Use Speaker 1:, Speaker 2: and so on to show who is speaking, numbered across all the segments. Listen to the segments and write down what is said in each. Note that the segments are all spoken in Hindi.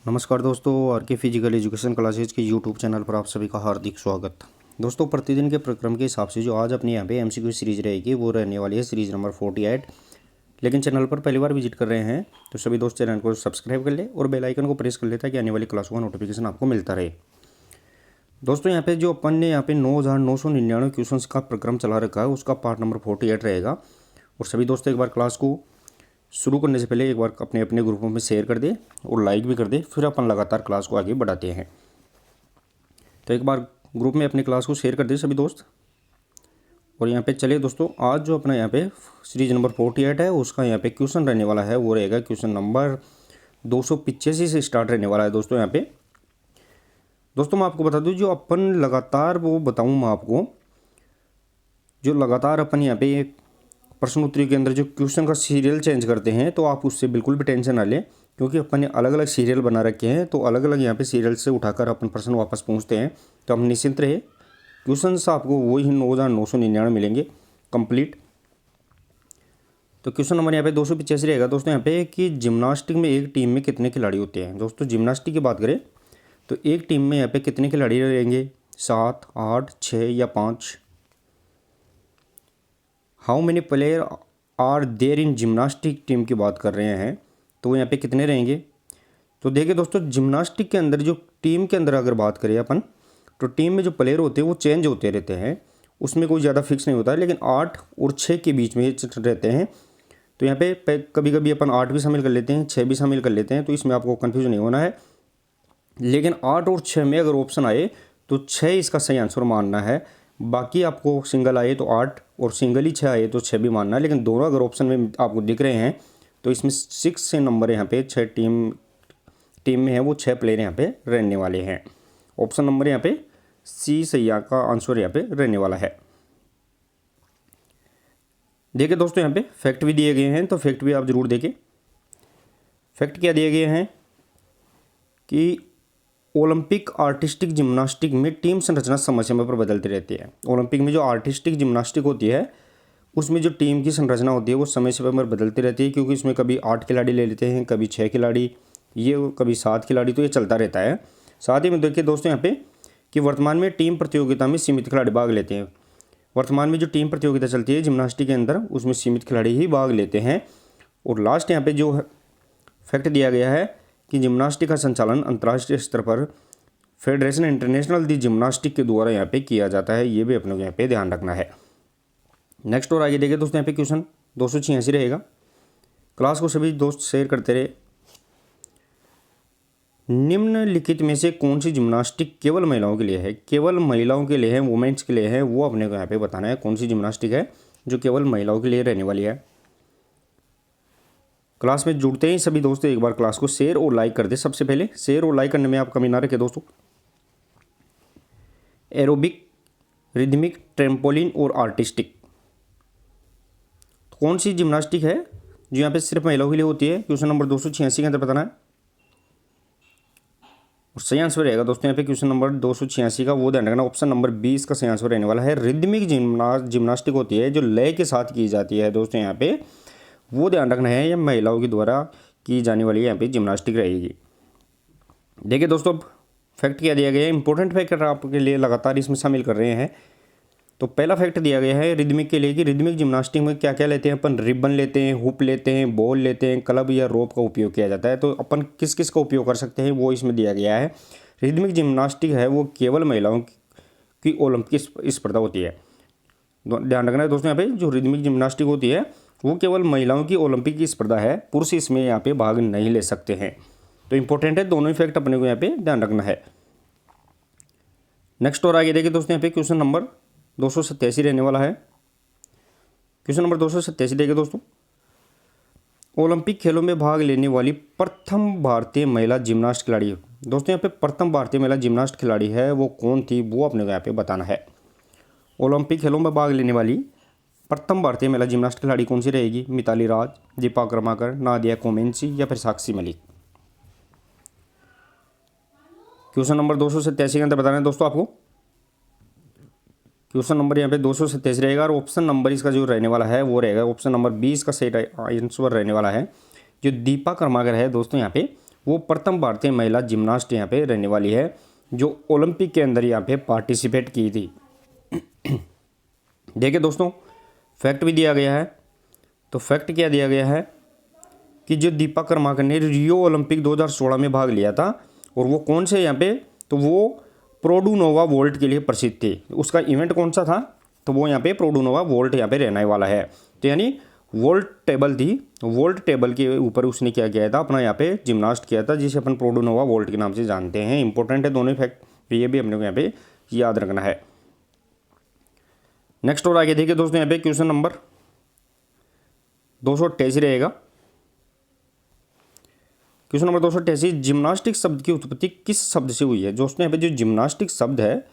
Speaker 1: नमस्कार दोस्तों, आर के फिजिकल एजुकेशन क्लासेज के यूट्यूब चैनल पर आप सभी का हार्दिक स्वागत। दोस्तों, प्रतिदिन के प्रक्रम के हिसाब से जो आज अपने यहाँ पे एमसीक्यू सीरीज रहेगी वो रहने वाली है सीरीज नंबर 48। लेकिन चैनल पर पहली बार विजिट कर रहे हैं तो सभी दोस्त चैनल को सब्सक्राइब कर ले और बेल आइकन को प्रेस कर ले ताकि आने वाली क्लासों का नोटिफिकेशन आपको मिलता रहे। दोस्तों, यहाँ पे जो अपन ने यहाँ पे 9,999 क्वेश्चन का प्रक्रम चला रखा है उसका पार्ट नंबर 48 रहेगा। और सभी दोस्त एक बार क्लास को शुरू करने से पहले एक बार अपने अपने ग्रुपों में शेयर कर दे और लाइक भी कर दे, फिर अपन लगातार क्लास को आगे बढ़ाते हैं। तो एक बार ग्रुप में अपनी क्लास को शेयर कर दे सभी दोस्त। और यहाँ पे चलिए दोस्तों, आज जो अपना यहाँ पे सीरीज नंबर 48 है उसका यहाँ पे क्वेश्चन रहने वाला है वो रहेगा क्वेश्चन नंबर 285 से स्टार्ट रहने वाला है। दोस्तों यहाँ पे दोस्तों मैं आपको बता दूँ, जो अपन लगातार वो बताऊँ मैं आपको, जो लगातार अपन यहाँ पे प्रश्न उत्तरी के अंदर जो क्वेश्चन का सीरियल चेंज करते हैं तो आप उससे बिल्कुल भी टेंशन ना लें, क्योंकि अपन ने अलग अलग सीरियल बना रखे हैं। तो अलग अलग यहाँ पे सीरियल से उठाकर अपन प्रश्न वापस पूछते हैं, तो हम निश्चिंत रहे। क्वेश्चन आपको वही 9,999 मिलेंगे कंप्लीट। तो क्वेश्चन नंबर यहाँ पे 285 रहेगा दोस्तों यहाँ पे कि जिम्नास्टिक में एक टीम में कितने खिलाड़ी होते हैं। दोस्तों जिम्नास्टिक की बात करें तो एक टीम में यहाँ पे कितने खिलाड़ी रहेंगे, 7, 8, 6 या 5। How many player are there in gymnastic team की बात कर रहे हैं, तो यहाँ पे कितने रहेंगे। तो देखिए दोस्तों, जिम्नास्टिक के अंदर जो टीम के अंदर अगर बात करें अपन, तो टीम में जो प्लेयर होते हैं वो चेंज होते रहते हैं, उसमें कोई ज़्यादा फिक्स नहीं होता है, लेकिन 8 और 6 के बीच में ये रहते हैं। तो यहाँ पे कभी कभी अपन 8 भी शामिल कर लेते हैं, 6 भी शामिल कर लेते हैं, तो इसमें आपको कन्फ्यूज नहीं होना है। लेकिन 8 और 6 में अगर ऑप्शन आए तो 6 इसका सही आंसर मानना है। बाकी आपको सिंगल आए तो 8 और सिंगल ही 6 आए तो 6 भी मानना है। लेकिन दोनों अगर ऑप्शन में आपको दिख रहे हैं तो इसमें 6 से नंबर यहाँ पे 6 टीम में है वो 6 प्लेयर यहाँ पे रहने वाले हैं। ऑप्शन नंबर यहाँ पे सी सही का आंसर यहाँ पे रहने वाला है। देखिए दोस्तों, यहाँ पे फैक्ट भी दिए गए हैं, तो फैक्ट भी आप जरूर देखें। फैक्ट क्या दिए गए हैं कि ओलंपिक आर्टिस्टिक जिम्नास्टिक में टीम संरचना समय समय पर बदलती रहती है। ओलंपिक में जो आर्टिस्टिक जिम्नास्टिक होती है उसमें जो टीम की संरचना होती है वो समय समय पर बदलती रहती है, क्योंकि इसमें कभी 8 खिलाड़ी ले लेते हैं, कभी 6 खिलाड़ी, ये कभी 7 खिलाड़ी, तो ये चलता रहता है। साथ ही में देखिए दोस्तों यहाँ पे कि वर्तमान में टीम प्रतियोगिता में सीमित खिलाड़ी भाग लेते हैं। वर्तमान में जो टीम प्रतियोगिता चलती है जिम्नास्टिक के अंदर उसमें सीमित खिलाड़ी ही भाग लेते हैं। और लास्ट यहाँ पे जो फैक्ट दिया गया है कि जिम्नास्टिक का संचालन अंतर्राष्ट्रीय स्तर पर फेडरेशन इंटरनेशनल दी जिम्नास्टिक के द्वारा यहाँ पे किया जाता है। ये भी अपने को यहाँ पे ध्यान रखना है। नेक्स्ट और आगे देखिए दोस्तों, यहाँ पे क्वेश्चन 286 रहेगा। क्लास को सभी दोस्त शेयर करते रहे। निम्नलिखित में से कौन सी जिम्नास्टिक केवल महिलाओं के लिए है, केवल महिलाओं के लिए है, वुमेन्स के लिए है, वो अपने को यहाँ पे बताना है कौन सी जिम्नास्टिक है जो केवल महिलाओं के लिए रहने वाली है। क्लास में जुड़ते ही सभी दोस्तों एक बार क्लास को शेयर और लाइक कर दे। सबसे पहले शेयर और लाइक करने में आप कमी ना रखें दोस्तों। एरोबिक, रिदमिक, ट्रेम्पोलिन और आर्टिस्टिक, तो कौन सी जिम्नास्टिक है जो यहाँ पे सिर्फ महिलाओं के लिए होती है, क्वेश्चन नंबर 286 के अंदर बताना है। और सही आंसर रहेगा दोस्तों यहाँ पे क्वेश्चन नंबर 286 का, वो ध्यान रखना, ऑप्शन नंबर 20 का सही आंसर रहने वाला है। रिदमिक जिम्नास्टिक होती है जो लय के साथ की जाती है दोस्तों, यहाँ पे वो ध्यान रखना है, यह महिलाओं के द्वारा की जाने वाली यहाँ पे जिम्नास्टिक रहेगी। देखिए दोस्तों, अब फैक्ट क्या दिया गया है, इंपॉर्टेंट फैक्टर आपके लिए लगातार इसमें शामिल कर रहे हैं। तो पहला फैक्ट दिया गया है रिदमिक के लिए कि रिदमिक जिम्नास्टिक में क्या क्या लेते हैं अपन, रिबन लेते हैं, हुप लेते हैं, बॉल लेते हैं, क्लब या रोप का उपयोग किया जाता है। तो अपन किस किस का उपयोग कर सकते हैं वो इसमें दिया गया है। रिदमिक जिम्नास्टिक है वो केवल महिलाओं की ओलंपिक स्पर्धा होती है। ध्यान रखना है दोस्तों, यहाँ पे जो रिदमिक जिम्नास्टिक होती है वो केवल महिलाओं की ओलंपिक की स्पर्धा है, पुरुष इसमें यहाँ पे भाग नहीं ले सकते हैं। तो इंपॉर्टेंट है, दोनों ही फैक्ट अपने को यहाँ पे ध्यान रखना है। नेक्स्ट और आगे देखिए दोस्तों, यहाँ पे क्वेश्चन नंबर 287 रहने वाला है। क्वेश्चन नंबर 287 देखिए दोस्तों, ओलंपिक खेलों में भाग लेने वाली प्रथम भारतीय महिला जिम्नास्ट खिलाड़ी। दोस्तों यहाँ पे प्रथम भारतीय महिला जिम्नास्ट खिलाड़ी है वो कौन थी, वो अपने को यहाँ पे बताना है। ओलंपिक खेलों में भाग लेने वाली प्रथम भारतीय महिला जिम्नास्ट खिलाड़ी कौन सी रहेगी, मिताली राज, दीपा कर्माकर, नादिया कोमेंसी या फिर साक्षी मलिक। क्वेश्चन नंबर 287 के अंदर बताना है दोस्तों आपको। क्वेश्चन नंबर यहाँ पे 287 रहेगा और ऑप्शन नंबर इसका जो रहने वाला है वो रहेगा ऑप्शन नंबर 20 का सही आंसर रहने वाला है। जो दीपा कर्माकर है दोस्तों यहाँ पे वो प्रथम भारतीय महिला जिम्नास्ट यहाँ पे रहने वाली है जो ओलंपिक के अंदर यहाँ पे पार्टिसिपेट की थी। देखिए दोस्तों, फैक्ट भी दिया गया है। तो फैक्ट क्या दिया गया है कि जो दीपा कर्माकर ने रियो ओलंपिक 2016 में भाग लिया था, और वो कौन से यहाँ पे, तो वो प्रोडुनोवा वोल्ट के लिए प्रसिद्ध थे। उसका इवेंट कौन सा था, तो वो यहाँ पे प्रोडुनोवा वोल्ट यहाँ पे रहने वाला है। तो यानी वोल्ट टेबल थी, वोल्ट टेबल के ऊपर उसने क्या किया था, अपना यहाँ पे जिम्नास्ट किया था, जिसे अपन प्रोडुनोवा वोल्ट के नाम से जानते हैं। इंपॉर्टेंट है दोनों फैक्ट, ये भी अपने को यहाँ पे याद रखना है। नेक्स्ट और आगे देखिए दोस्तों, यहाँ पे क्वेश्चन नंबर 288 रहेगा। क्वेश्चन नंबर 288, जिम्नास्टिक शब्द की उत्पत्ति किस शब्द से हुई है। दोस्तों यहाँ पे जो जिम्नास्टिक शब्द है,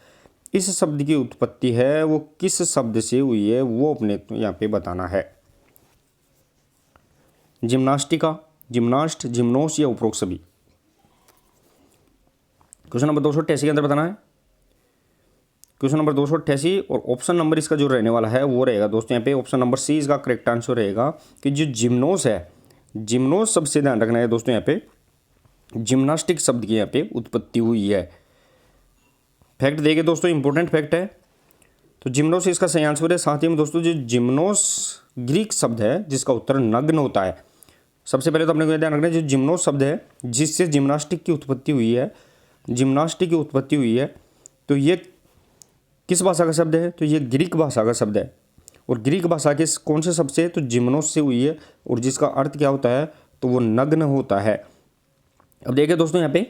Speaker 1: इस शब्द की उत्पत्ति है वो किस शब्द से हुई है, वो अपने यहाँ पे बताना है। जिम्नास्टिका, जिम्नास्ट, जिम्नोस या उपरोक्त सभी। क्वेश्चन नंबर 288 के अंदर बताना है। क्वेश्चन नंबर 288 और ऑप्शन नंबर इसका जो रहने वाला है वो रहेगा दोस्तों यहाँ पे ऑप्शन नंबर सी इसका करेक्ट आंसर रहेगा कि जो जिम्नोस है, जिम्नोस शब्द से ध्यान रखना है दोस्तों, यहाँ पे जिम्नास्टिक शब्द की यहाँ पे उत्पत्ति हुई है। फैक्ट देखिए दोस्तों, इंपॉर्टेंट फैक्ट है। तो जिम्नोस इसका सही आंसर है। साथ ही में दोस्तों जो जिम्नोस ग्रीक शब्द है जिसका उत्तर नग्न होता है। सबसे पहले तो अपने को ध्यान रखना है, जो जिम्नोस शब्द है जिससे जिम्नास्टिक की उत्पत्ति हुई है, जिम्नास्टिक की उत्पत्ति हुई है, तो ये किस भाषा का शब्द है, तो ये ग्रीक भाषा का शब्द है। और ग्रीक भाषा के कौन से शब्द से, तो जिम्नोस से हुई है, और जिसका अर्थ क्या होता है, तो वो नग्न होता है। अब देखिए दोस्तों, यहाँ पे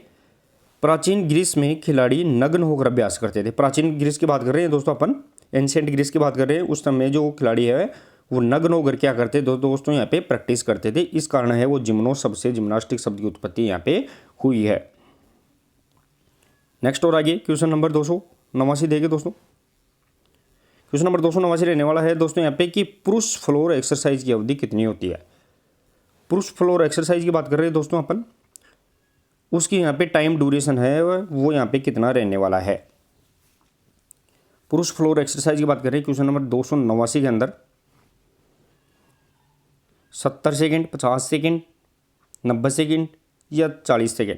Speaker 1: प्राचीन ग्रीस में खिलाड़ी नग्न होकर अभ्यास करते थे। प्राचीन ग्रीस की बात कर रहे हैं दोस्तों अपन, एंशिएंट ग्रीस की बात कर रहे हैं। उस समय जो खिलाड़ी है वो नग्न होकर क्या करते दोस्तों यहाँ पे प्रैक्टिस करते थे। इस कारण है वो जिम्नोस शब्द से जिम्नास्टिक शब्द की उत्पत्ति यहाँ पे हुई है। नेक्स्ट और आगे क्वेश्चन नंबर 289 देखिए दोस्तों। क्वेश्चन नंबर 289 रहने वाला है दोस्तों यहाँ पे कि पुरुष फ्लोर एक्सरसाइज की अवधि कितनी होती है। पुरुष फ्लोर एक्सरसाइज की बात कर रहे हैं दोस्तों अपन, उसकी यहाँ पे टाइम ड्यूरेशन है वो यहाँ पे कितना रहने वाला है। पुरुष फ्लोर एक्सरसाइज की बात कर रहे हैं क्वेश्चन नंबर 289 के अंदर 70 सेकेंड, 50 सेकेंड, 90 सेकेंड या 40 सेकेंड।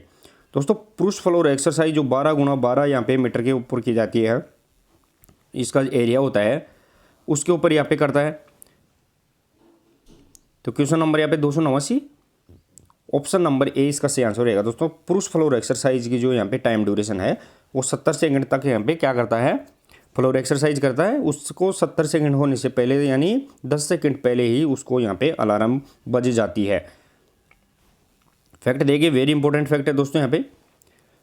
Speaker 1: दोस्तों पुरुष फ्लोर एक्सरसाइज जो 12x12 यहाँ पे मीटर के ऊपर की जाती है, इसका एरिया होता है उसके ऊपर यहाँ पे करता है। तो क्वेश्चन नंबर यहाँ पे 289, ऑप्शन नंबर ए इसका सही आंसर रहेगा दोस्तों। पुरुष फ्लोर एक्सरसाइज की जो यहाँ पे टाइम ड्यूरेशन है वो 70 सेकेंड तक यहाँ पे क्या करता है, फ्लोर एक्सरसाइज करता है। उसको 70 सेकेंड होने से पहले यानी 10 सेकेंड पहले ही उसको यहाँ पे अलार्म बज जाती है। फैक्ट देखिए, वेरी इंपॉर्टेंट फैक्ट है दोस्तों यहाँ पे।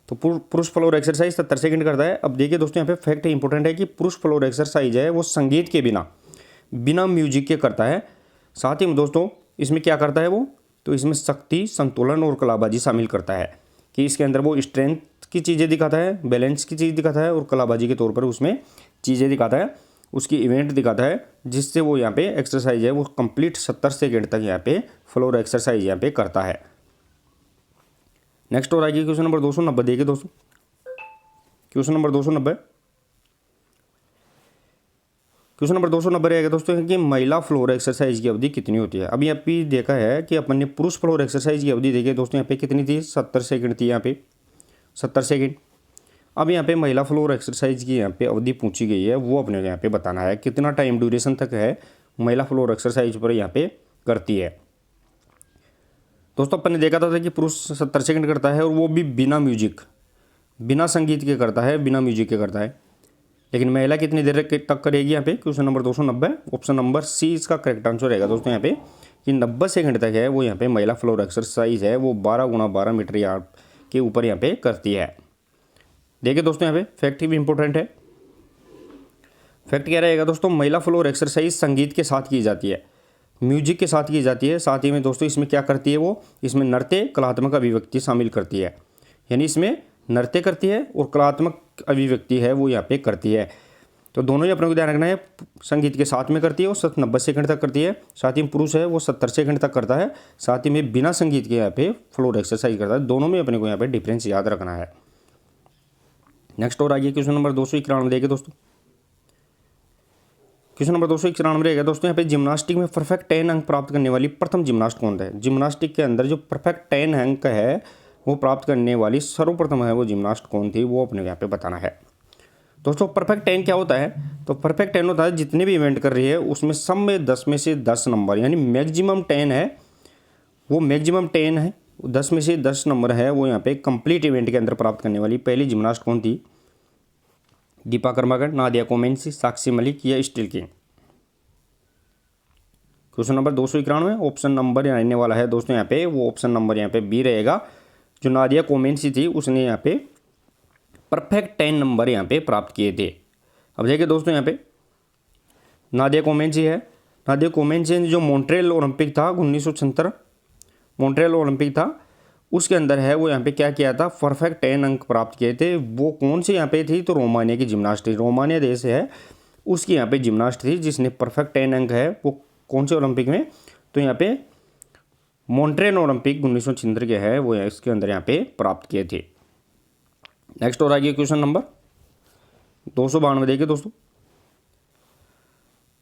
Speaker 1: तो पुरुष फ्लोर एक्सरसाइज 70 सेकेंड करता है। अब देखिए दोस्तों यहाँ पे फैक्ट इंपॉर्टेंट है कि पुरुष फ्लोर एक्सरसाइज है वो संगीत के बिना म्यूजिक के करता है। साथ ही में दोस्तों इसमें क्या करता है वो, तो इसमें शक्ति, संतुलन और कलाबाजी शामिल करता है कि इसके अंदर वो स्ट्रेंथ की चीज़ें दिखाता है, बैलेंस की चीज़ दिखाता है और कलाबाजी के तौर पर उसमें चीज़ें दिखाता है, उसकी इवेंट दिखाता है, जिससे वो यहाँ पे एक्सरसाइज है वो कंप्लीट 70 सेकेंड तक यहाँ पे फ्लोर एक्सरसाइज यहाँ पे करता है। नेक्स्ट और आइए क्वेश्चन नंबर 290 देखिए दोस्तों। क्वेश्चन नंबर 290, क्वेश्चन नंबर 290 रहेगा दोस्तों कि महिला फ्लोर एक्सरसाइज की अवधि कितनी होती है। अभी आप भी देखा है कि अपन ने पुरुष फ्लोर एक्सरसाइज की अवधि देखी दोस्तों, यहाँ पे कितनी थी, 70 सेकेंड थी, यहाँ पे 70 सेकेंड। अब यहाँ पे महिला फ्लोर एक्सरसाइज की यहाँ पे अवधि पूछी गई है, वो अपने यहाँ पे बताना है कितना टाइम ड्यूरेशन तक है महिला फ्लोर एक्सरसाइज पर यहाँ पे करती है। दोस्तों अपन ने देखा था कि पुरुष 70 सेकेंड करता है और वो भी बिना म्यूजिक, बिना संगीत के करता है, बिना म्यूजिक के करता है। लेकिन महिला कितनी देर तक करेगी यहाँ पे, question number 290, option number C इसका करेक्ट आंसर रहेगा दोस्तों यहाँ पे कि 90 सेकंड तक है वो यहाँ पे महिला फ्लोर एक्सरसाइज है वो 12x12 मीटर यार्ड के ऊपर यहाँ पे करती है। देखिए दोस्तों यहाँ पे फैक्ट भी इंपॉर्टेंट है। फैक्ट क्या रहेगा दोस्तों, महिला फ्लोर एक्सरसाइज संगीत के साथ की जाती है, म्यूजिक के साथ की जाती है। साथ ही में दोस्तों इसमें क्या करती है वो, इसमें नृत्य, कलात्मक अभिव्यक्ति शामिल करती है, यानी इसमें नृत्य करती है और कलात्मक अभिव्यक्ति है वो यहाँ पे करती है। तो दोनों ही अपने को ध्यान रखना है, संगीत के साथ में करती है और 90 सेकंड तक करती है। साथ ही पुरुष है वो 70 सेकंड तक करता है, साथ ही में बिना संगीत के यहाँ पे फ्लोर एक्सरसाइज करता है। दोनों में अपने को यहाँ पे डिफरेंस याद रखना है। नेक्स्ट और आइए क्वेश्चन नंबर 291 देखिए दोस्तों। क्वेश्चन नंबर 291 रहेगा दोस्तों यहाँ पे जिम्नास्टिक में परफेक्ट 10 अंक प्राप्त करने वाली प्रथम जिम्नास्ट कौन है। जिम्नास्टिक के अंदर जो परफेक्ट 10 अंक है वो प्राप्त करने वाली सर्वप्रथम है वो जिम्नास्ट कौन थी, वो अपने यहाँ पे बताना है। दोस्तों परफेक्ट 10 क्या होता है? तो परफेक्ट 10 होता है जितने भी इवेंट कर रही है उसमें सब में 10 में से 10 नंबर, यानी मैक्सिमम 10 है, वो मैक्सिमम 10 है, 10 में से 10 नंबर है वो यहाँ पे कंप्लीट इवेंट के अंदर प्राप्त करने वाली पहली जिम्नास्ट कौन थी? दीपा कर्माकर, नादिया कोमेंसी, साक्षी मलिक या steel king. Question number 291 option number आने वाला है दोस्तों यहाँ पे, वो ऑप्शन नंबर यहाँ पे बी रहेगा। जो नादिया कोमेंसी थी उसने यहाँ पे परफेक्ट 10 नंबर यहाँ पे प्राप्त किए थे। अब देखिए दोस्तों यहाँ पे नादिया कोमेंसी है, नादिया कोमेंसी ने जो मॉन्ट्रियल ओलंपिक था 1976 मॉन्ट्रियल ओलंपिक था उसके अंदर है वो यहाँ पे क्या किया था, परफेक्ट 10 अंक प्राप्त किए थे। वो कौन सी यहाँ पे थी? तो रोमानिया की जिम्नास्ट थी, रोमानिया देश है उसकी यहाँ पे जिम्नास्ट थी जिसने परफेक्ट 10 अंक है वो कौन से ओलंपिक में? तो यहाँ पे मॉन्ट्रियल ओलंपिक 1976 के है वो इसके अंदर यहाँ पे प्राप्त किए थे। नेक्स्ट और आगे क्वेश्चन नंबर 292 देखिए दोस्तों,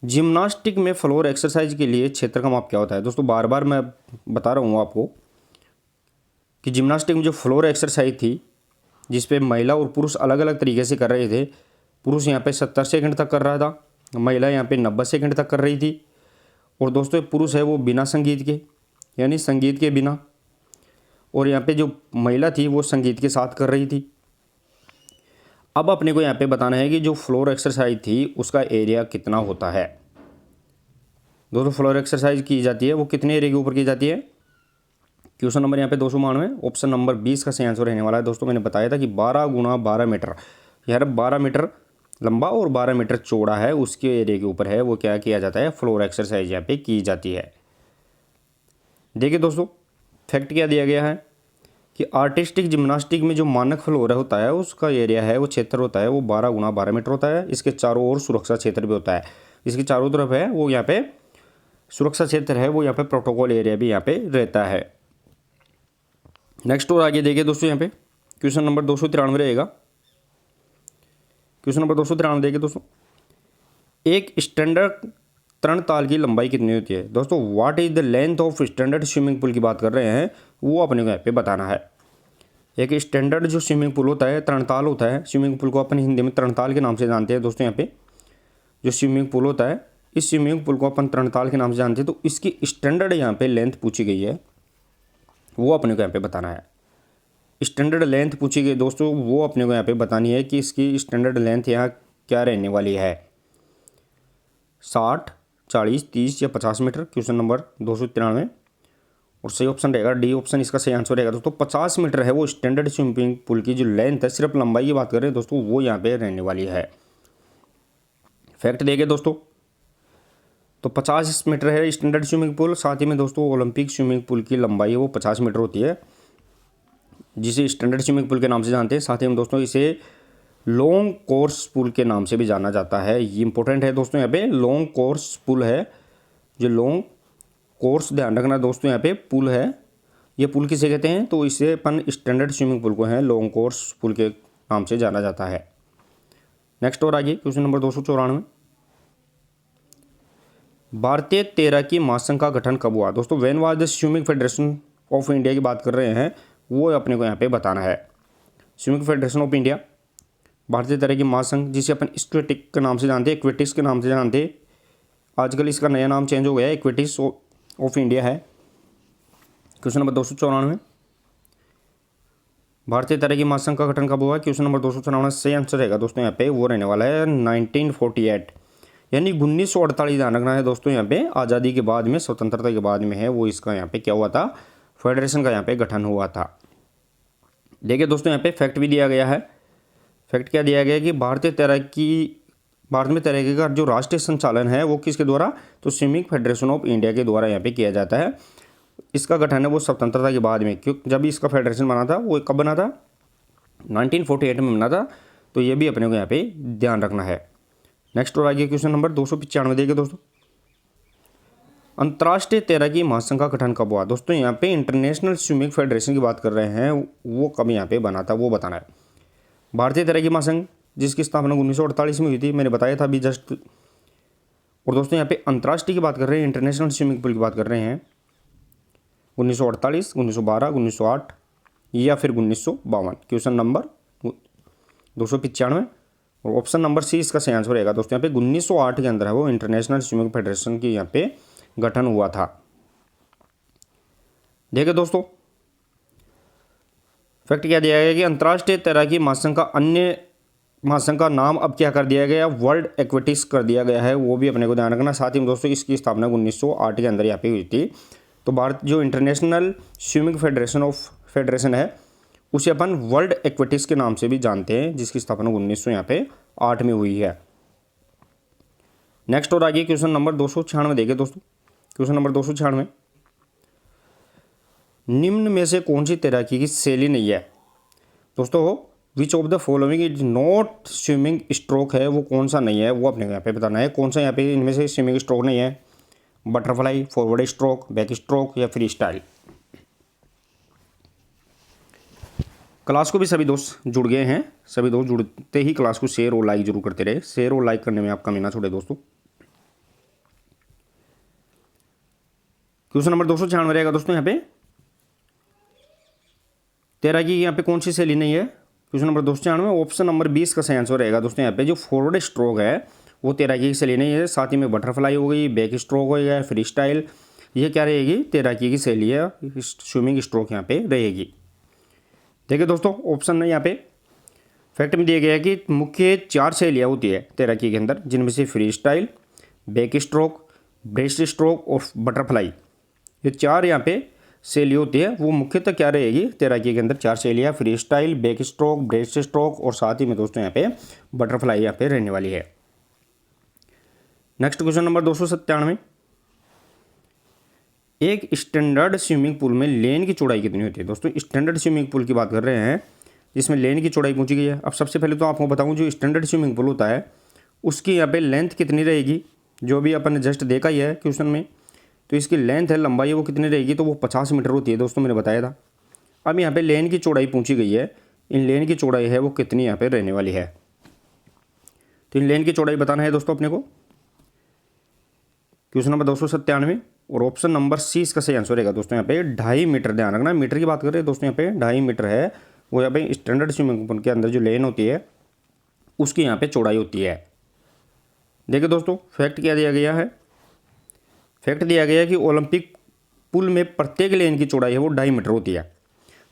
Speaker 1: जिम्नास्टिक में फ्लोर एक्सरसाइज के लिए क्षेत्र का माप क्या होता है? दोस्तों बार बार मैं बता रहा हूँ आपको कि जिम्नास्टिक में जो फ्लोर एक्सरसाइज थी जिस पे महिला और पुरुष अलग अलग तरीके से कर रहे थे, पुरुष यहाँ पे 70 सेकंड तक कर रहा था, महिला यहाँ पे 90 सेकंड तक कर रही थी। और दोस्तों पुरुष है वो बिना संगीत के, यानी संगीत के बिना, और यहाँ पे जो महिला थी वो संगीत के साथ कर रही थी। अब अपने को यहाँ पे बताना है कि जो फ्लोर एक्सरसाइज थी उसका एरिया कितना होता है। दोस्तों फ्लोर एक्सरसाइज की जाती है वो कितने एरिया के ऊपर की जाती है? क्वेश्चन नंबर यहाँ पे 292 ऑप्शन नंबर 20 का सही आंसर रहने वाला है। दोस्तों मैंने बताया था कि 12 गुना 12 मीटर, यार 12 मीटर लंबा और 12 मीटर चौड़ा है उसके एरिया के ऊपर है वो क्या किया जाता है, फ्लोर एक्सरसाइज यहाँ पे की जाती है। देखिए दोस्तों फैक्ट क्या दिया गया है कि आर्टिस्टिक जिम्नास्टिक में जो मानक फ्लोर होता है उसका एरिया है वो क्षेत्र होता है वो 12 गुना 12 मीटर होता है। इसके चारों ओर सुरक्षा क्षेत्र भी होता है, इसके चारों तरफ है वो यहाँ पे सुरक्षा क्षेत्र है वो यहाँ पे प्रोटोकॉल एरिया भी यहाँ पे रहता है। नेक्स्ट और आगे देखिए दोस्तों यहाँ पे क्वेश्चन नंबर 293 रहेगा। क्वेश्चन नंबर 293 देखिए दोस्तों, एक स्टैंडर्ड तरण ताल की लंबाई कितनी होती है? दोस्तों what is the length of standard swimming pool की बात कर रहे हैं वो अपने को यहाँ पे बताना है। एक स्टैंडर्ड जो स्विमिंग पूल होता है, तरणताल होता है, स्विमिंग पूल को अपन हिंदी में तरणताल के नाम से जानते हैं। दोस्तों यहाँ पे जो स्विमिंग पूल होता है इस स्विमिंग पूल को अपन तरणताल के नाम से जानते हैं, तो इसकी स्टैंडर्ड यहाँ पे लेंथ पूछी गई है वो अपने को यहाँ पे बताना है। स्टैंडर्ड लेंथ पूछी गई दोस्तों वो अपने को यहाँ पे बतानी है कि इसकी स्टैंडर्ड लेंथ यहाँ क्या रहने वाली है, 60, 40, 30 या 50 मीटर। क्वेश्चन नंबर 293 और सही ऑप्शन रहेगा डी ऑप्शन इसका सही आंसर रहेगा। दोस्तों 50 मीटर है वो स्टैंडर्ड स्विमिंग पूल की जो लेंथ है, सिर्फ लंबाई की बात कर रहे हैं दोस्तों वो यहाँ पे रहने वाली है। फैक्ट देखिए दोस्तों, तो 50 मीटर है स्टैंडर्ड स्विमिंग पूल, साथ ही में दोस्तों ओलंपिक स्विमिंग पूल की लंबाई है वो 50 मीटर होती है जिसे स्टैंडर्ड स्विमिंग पूल के नाम से जानते हैं। साथ ही में दोस्तों इसे लॉन्ग कोर्स पूल के नाम से भी जाना जाता है। ये इंपॉर्टेंट है दोस्तों, यहाँ पे लॉन्ग कोर्स पूल है, जो लॉन्ग कोर्स ध्यान रखना दोस्तों यहाँ पे पुल है, ये पुल किसे कहते हैं? तो इसे अपन स्टैंडर्ड स्विमिंग पूल को है लॉन्ग कोर्स पुल के नाम से जाना जाता है। नेक्स्ट और आगे क्वेश्चन नंबर 294, भारतीय तैराकी महासंघ का गठन कब हुआ? दोस्तों when was the swimming federation of India की बात कर रहे हैं वो अपने को यहाँ पे बताना है। स्विमिंग फेडरेशन ऑफ इंडिया, भारतीय तैराकी महासंघ जिसे अपन स्क्वेटिक के नाम से जानते हैं, इक्वेटिक्स के नाम से जानते हैं, आजकल इसका नया नाम चेंज हो गया है, इक्वेटिक्स ऑफ इंडिया है। क्वेश्चन नंबर 294, भारतीय तैराकी महासंघ का गठन कब हुआ? क्वेश्चन नंबर 294 सही आंसर रहेगा दोस्तों यहाँ पे वो रहने वाला है 1948, यानी 1948 ध्यान रखना है दोस्तों यहाँ पे, आज़ादी के बाद में, स्वतंत्रता के बाद में है वो इसका यहाँ पे क्या हुआ था, फेडरेशन का यहाँ पे गठन हुआ था। देखिए दोस्तों यहाँ पे फैक्ट भी दिया गया है। फैक्ट क्या दिया गया है कि भारत में तैराकी का जो राष्ट्रीय संचालन है वो किसके द्वारा? तो स्विमिंग फेडरेशन ऑफ इंडिया के द्वारा यहाँ पे किया जाता है। इसका गठन है वो स्वतंत्रता के बाद में, क्यों जब इसका फेडरेशन बना था वो कब बना था? 1948 में बना था। तो ये भी अपने को यहाँ पे ध्यान रखना है। नेक्स्ट और आगे क्वेश्चन नंबर 295 देखिए दोस्तों, अंतर्राष्ट्रीय तैराकी महासंघ का गठन कब हुआ? दोस्तों यहाँ पे इंटरनेशनल स्विमिंग फेडरेशन की बात कर रहे हैं वो कब यहाँ पे बना था वो बताना है। भारतीय तैराकी महासंघ जिसकी स्थापना 1948 में हुई थी, मैंने बताया था अभी जस्ट। और दोस्तों यहाँ पे अंतर्राष्ट्रीय की बात कर रहे हैं, इंटरनेशनल स्विमिंग पूल की बात कर रहे हैं, 1948, 1912, 1908 या फिर 1952। क्वेश्चन नंबर 295 और ऑप्शन नंबर सी इसका सही आंसर रहेगा दोस्तों। यहाँ पे 1908 के अंदर है वो इंटरनेशनल स्विमिंग फेडरेशन की यहाँ पे गठन हुआ था। देखिए दोस्तों, फैक्ट क्या दिया गया कि अंतर्राष्ट्रीय तैराकी महासंघ का अन्य महासंघ का नाम अब क्या कर दिया गया, वर्ल्ड एक्वेटिक्स कर दिया गया है, वो भी अपने को ध्यान रखना। साथ ही में दोस्तों इसकी स्थापना 1908 के अंदर यहाँ पे हुई थी। तो भारत जो इंटरनेशनल स्विमिंग फेडरेशन है उसे अपन वर्ल्ड एक्वेटिक्स के नाम से भी जानते हैं, जिसकी स्थापना 1908 में हुई है। नेक्स्ट और आगे क्वेश्चन नंबर 296 देखिए दोस्तों। क्वेश्चन नंबर 296, निम्न में से कौन सी तैराकी की शैली नहीं है दोस्तों। Which of the following is not swimming stroke है, वो कौन सा नहीं है, वो अपने यहाँ पे बताना है। कौन सा यहाँ पे इनमें से स्विमिंग स्ट्रोक नहीं है, butterfly, forward stroke, back stroke या फ्री स्टाइल। क्लास को भी सभी दोस्त जुड़ गए हैं, सभी दोस्त जुड़ते ही क्लास को शेयर और लाइक जरूर करते रहे। शेयर और लाइक करने में आप कमी ना छोड़े दोस्तों। क्वेश्चन नंबर 296 रहेगा दोस्तों। यहाँ पे तैराकी यहाँ पे कौन सी शैली नहीं है, क्वेश्चन नंबर 296 ऑप्शन नंबर 20 का सही आंसर रहेगा दोस्तों। यहाँ पे जो फॉरवर्ड स्ट्रोक है वो तैराकी की शैली नहीं है। साथ ही में बटरफ्लाई हो गई, बैक स्ट्रोक हो गया, फ्री स्टाइल, ये क्या रहेगी, तैराकी की शैली है, स्विमिंग स्ट्रोक यहाँ पे रहेगी। देखिए दोस्तों, ऑप्शन यहाँ पे फैक्ट में दिया गया है कि मुख्य 4 शैलियाँ होती है तैराकी के अंदर, जिनमें से free style, back stroke, breast stroke और बटरफ्लाई, ये 4 यहाँ पे शैली होती है। वो मुख्यतः क्या रहेगी तैराकी के अंदर, 4 शैलियाँ, free style, back stroke, breast stroke और साथ ही में दोस्तों यहाँ पे बटरफ्लाई यहाँ पे रहने वाली है। नेक्स्ट क्वेश्चन नंबर 297, एक स्टैंडर्ड स्विमिंग पूल में लेन की चौड़ाई कितनी होती है दोस्तों। स्टैंडर्ड स्विमिंग पूल की बात कर रहे हैं जिसमें लेन की चौड़ाई पूछी गई है। अब सबसे पहले तो आपको बताऊं, जो स्टैंडर्ड स्विमिंग पूल होता है उसकी यहाँ पे लेंथ कितनी रहेगी, जो भी अपन ने जस्ट देखा ही है क्वेश्चन में। तो इसकी लेंथ है, लंबाई, वो कितनी रहेगी, तो वो 50 मीटर होती है दोस्तों, मैंने बताया था। अब यहाँ पे लेन की चौड़ाई पूछी गई है, इन लेन की चौड़ाई है वो कितनी यहाँ पे रहने वाली है। तो इन लेन की चौड़ाई बताना है दोस्तों अपने को। क्वेश्चन नंबर 297 और ऑप्शन नंबर सी इसका सही आंसर रहेगा दोस्तों। यहाँ पे 2.5 मीटर, ध्यान रखना, मीटर की बात कर रहे हैं दोस्तों। यहाँ पे 2.5 मीटर है वो यहाँ पे स्टैंडर्ड स्विमिंग पूल के अंदर जो लेन होती है उसकी यहाँ पे चौड़ाई होती है। देखिए दोस्तों, फैक्ट क्या दिया गया है, फैक्ट दिया गया है कि ओलंपिक पुल में प्रत्येक लेन की चौड़ाई है वो 2.5 मीटर होती है।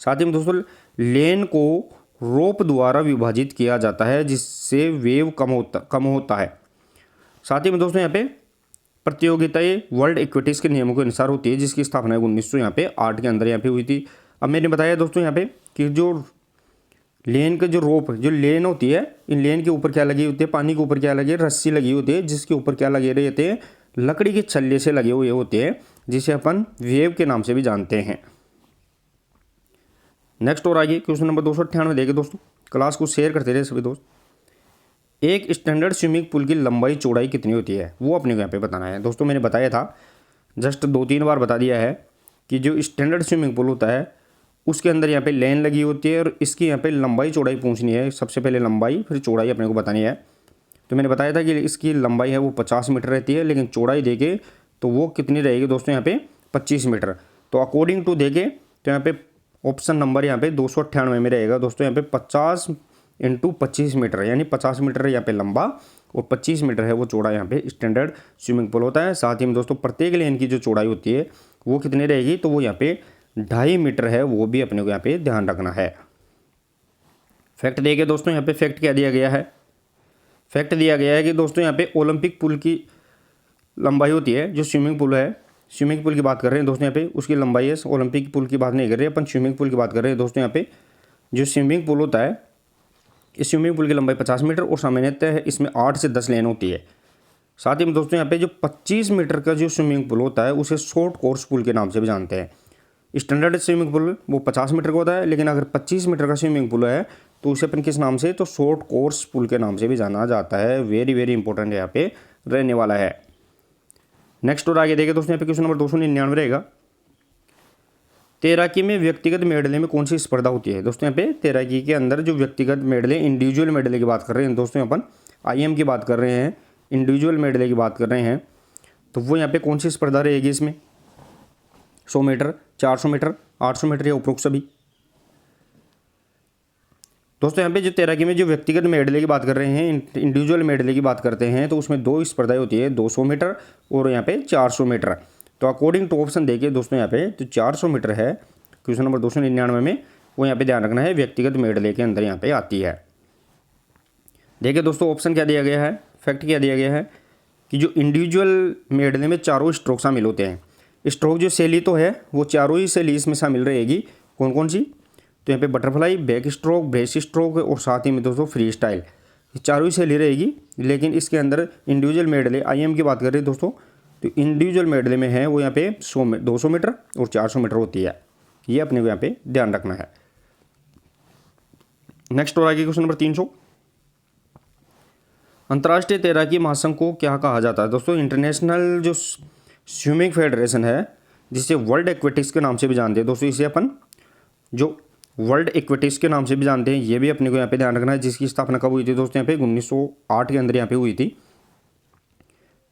Speaker 1: साथ ही में दोस्तों लेन को रोप द्वारा विभाजित किया जाता है, जिससे वेव कम होता है। साथ ही में दोस्तों यहाँ पे प्रतियोगिताएं वर्ल्ड एक्वेटिक्स के नियमों के अनुसार होती है, जिसकी स्थापना 1908 के अंदर यहाँ पे हुई थी। अब मैंने बताया दोस्तों यहाँ पे कि जो लेन के जो रोप, जो लेन होती है, इन लेन के ऊपर क्या लगी होती है, पानी के ऊपर क्या लगी है, रस्सी लगी होती है, जिसके ऊपर क्या लगे रहते हैं, लकड़ी के छल्ले से लगे हुए होते हैं, जिसे अपन वेव के नाम से भी जानते हैं। नेक्स्ट और आगे क्वेश्चन नंबर 298 देखिए दोस्तों। क्लास को शेयर करते रहे सभी दोस्त। एक स्टैंडर्ड स्विमिंग पूल की लंबाई चौड़ाई कितनी होती है, वो अपने को यहाँ पे बताना है दोस्तों। मैंने बताया था, जस्ट 2-3 बार बता दिया है कि जो स्टैंडर्ड स्विमिंग पूल होता है उसके अंदर यहाँ पे लेन लगी होती है और इसकी यहाँ पे लंबाई चौड़ाई पूछनी है। सबसे पहले लंबाई फिर चौड़ाई अपने को बतानी है। तो मैंने बताया था कि इसकी लंबाई है वो 50 मीटर रहती है, लेकिन चौड़ाई देखे तो वो कितनी रहेगी दोस्तों यहाँ पे 25 मीटर। तो अकॉर्डिंग टू देखे तो यहाँ पे ऑप्शन नंबर यहाँ पे 298 में रहेगा दोस्तों। यहाँ पे 50 × 25 मीटर, यानी 50 मीटर यहाँ पे लंबा और 25 मीटर है वो चौड़ा यहाँ पे स्टैंडर्ड स्विमिंग पूल होता है। साथ ही में दोस्तों प्रत्येक लेन की जो चौड़ाई होती है वो कितनी रहेगी, तो वो यहाँ पे 2.5 मीटर है, वो भी अपने को यहाँ पे ध्यान रखना है। फैक्ट देखिए दोस्तों, यहाँ पे फैक्ट क्या दिया गया है, फैक्ट दिया गया है कि दोस्तों यहाँ पे ओलंपिक पूल की लंबाई होती है, जो स्विमिंग पूल है, स्विमिंग पूल की बात कर रहे हैं दोस्तों यहाँ पे, उसकी लंबाई है, ओलंपिक पूल की बात नहीं कर रहे अपन, स्विमिंग पूल की बात कर रहे हैं दोस्तों। यहाँ पे जो स्विमिंग पूल होता है, इस स्विमिंग पूल की लंबाई 50 मीटर और सामान्यतः है इसमें 8 से 10 लेन होती है। साथ ही में दोस्तों यहाँ पे जो 25 मीटर का जो स्विमिंग पूल होता है उसे शॉर्ट कोर्स पूल के नाम से भी जानते हैं। स्टैंडर्ड स्विमिंग पूल वो 50 मीटर का होता है, लेकिन अगर 25 मीटर का स्विमिंग पूल है तो उसे अपन किस नाम से, तो शॉर्ट कोर्स पूल के नाम से भी जाना जाता है। वेरी वेरी इंपॉर्टेंट यहाँ पे रहने वाला है। नेक्स्ट और आगे देखिए दोस्तों, यहाँ पे क्वेश्चन नंबर 299 रहेगा। तैराकी में व्यक्तिगत मेडले में कौन सी स्पर्धा होती है दोस्तों। यहाँ पे तैराकी के अंदर जो व्यक्तिगत मेडले, इंडिविजुअल मेडले की बात कर रहे हैं दोस्तों, अपन IM की बात कर रहे हैं, इंडिविजुअल मेडले की बात कर रहे हैं, तो वो यहाँ पे कौन सी स्पर्धा रहेगी इसमें, 100 मीटर, 400 मीटर, 800 मीटर या उपरोक्त सभी। दोस्तों यहाँ पे जो तैराकी में जो व्यक्तिगत मेडले की बात कर रहे हैं, इंडिविजुअल मेडले की बात करते हैं, तो उसमें 2 स्पर्धाएं होती है, 200 मीटर और यहाँ पे 400 मीटर। तो अकॉर्डिंग टू ऑप्शन देखिए दोस्तों यहाँ पे तो 400 मीटर है क्वेश्चन नंबर 299 में, वो यहाँ पे ध्यान रखना है, व्यक्तिगत मेडले के अंदर यहाँ पे आती है। देखिए दोस्तों ऑप्शन क्या दिया गया है, फैक्ट क्या दिया गया है कि जो इंडिविजुअल मेडले में चारों स्ट्रोक शामिल होते हैं। स्ट्रोक जो शैली तो है वो चारों ही शैली इसमें शामिल रहेगी। कौन कौन सी? तो यहाँ पे butterfly, back stroke, breast stroke और साथ ही में दोस्तों फ्री स्टाइल, ये चारों ही शैली रहेगी। लेकिन इसके अंदर इंडिविजुअल मेडले IM की बात कर रहे हैं दोस्तों, तो इंडिविजुअल मेडले में है वो यहाँ पे 200 मीटर और 400 मीटर होती है। ये अपने को यहाँ पे ध्यान रखना है। नेक्स्ट और आगे क्वेश्चन नंबर 300, अंतर्राष्ट्रीय तैराकी महासंघ को क्या कहा जाता है? दोस्तों इंटरनेशनल जो स्विमिंग फेडरेशन है, जिसे वर्ल्ड एक्वेटिक्स के नाम से भी जानते हैं दोस्तों, इसे अपन जो वर्ल्ड एक्वेटिक्स के नाम से भी जानते हैं, ये भी अपने को यहाँ पे ध्यान रखना है। जिसकी स्थापना कब हुई थी दोस्तों? यहाँ पे 1908 के अंदर यहाँ पे हुई थी।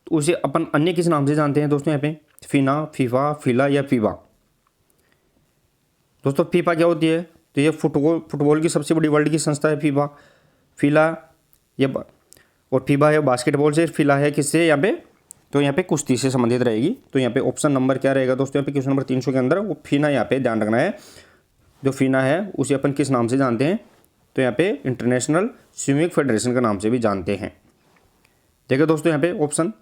Speaker 1: तो उसे अपन अन्य किस नाम से जानते हैं दोस्तों? यहाँ पे फिना, फीफा, फिला या फीबा। दोस्तों फीफा क्या होती है? तो ये फुटबॉल की सबसे बड़ी वर्ल्ड की संस्था है फीफा। फिला ये और फीबा है बास्केटबॉल से, फिला है किससे यहाँ पे? तो यहाँ पे कुश्ती से संबंधित रहेगी। तो यहाँ पे ऑप्शन नंबर क्या रहेगा दोस्तों? यहाँ पे क्वेश्चन नंबर 300 के अंदर वो फीना यहाँ पे ध्यान रखना है। जो फीना है उसे अपन किस नाम से जानते हैं? तो यहाँ पे इंटरनेशनल स्विमिंग फेडरेशन के नाम से भी जानते हैं। देखिए दोस्तों यहाँ पे ऑप्शन,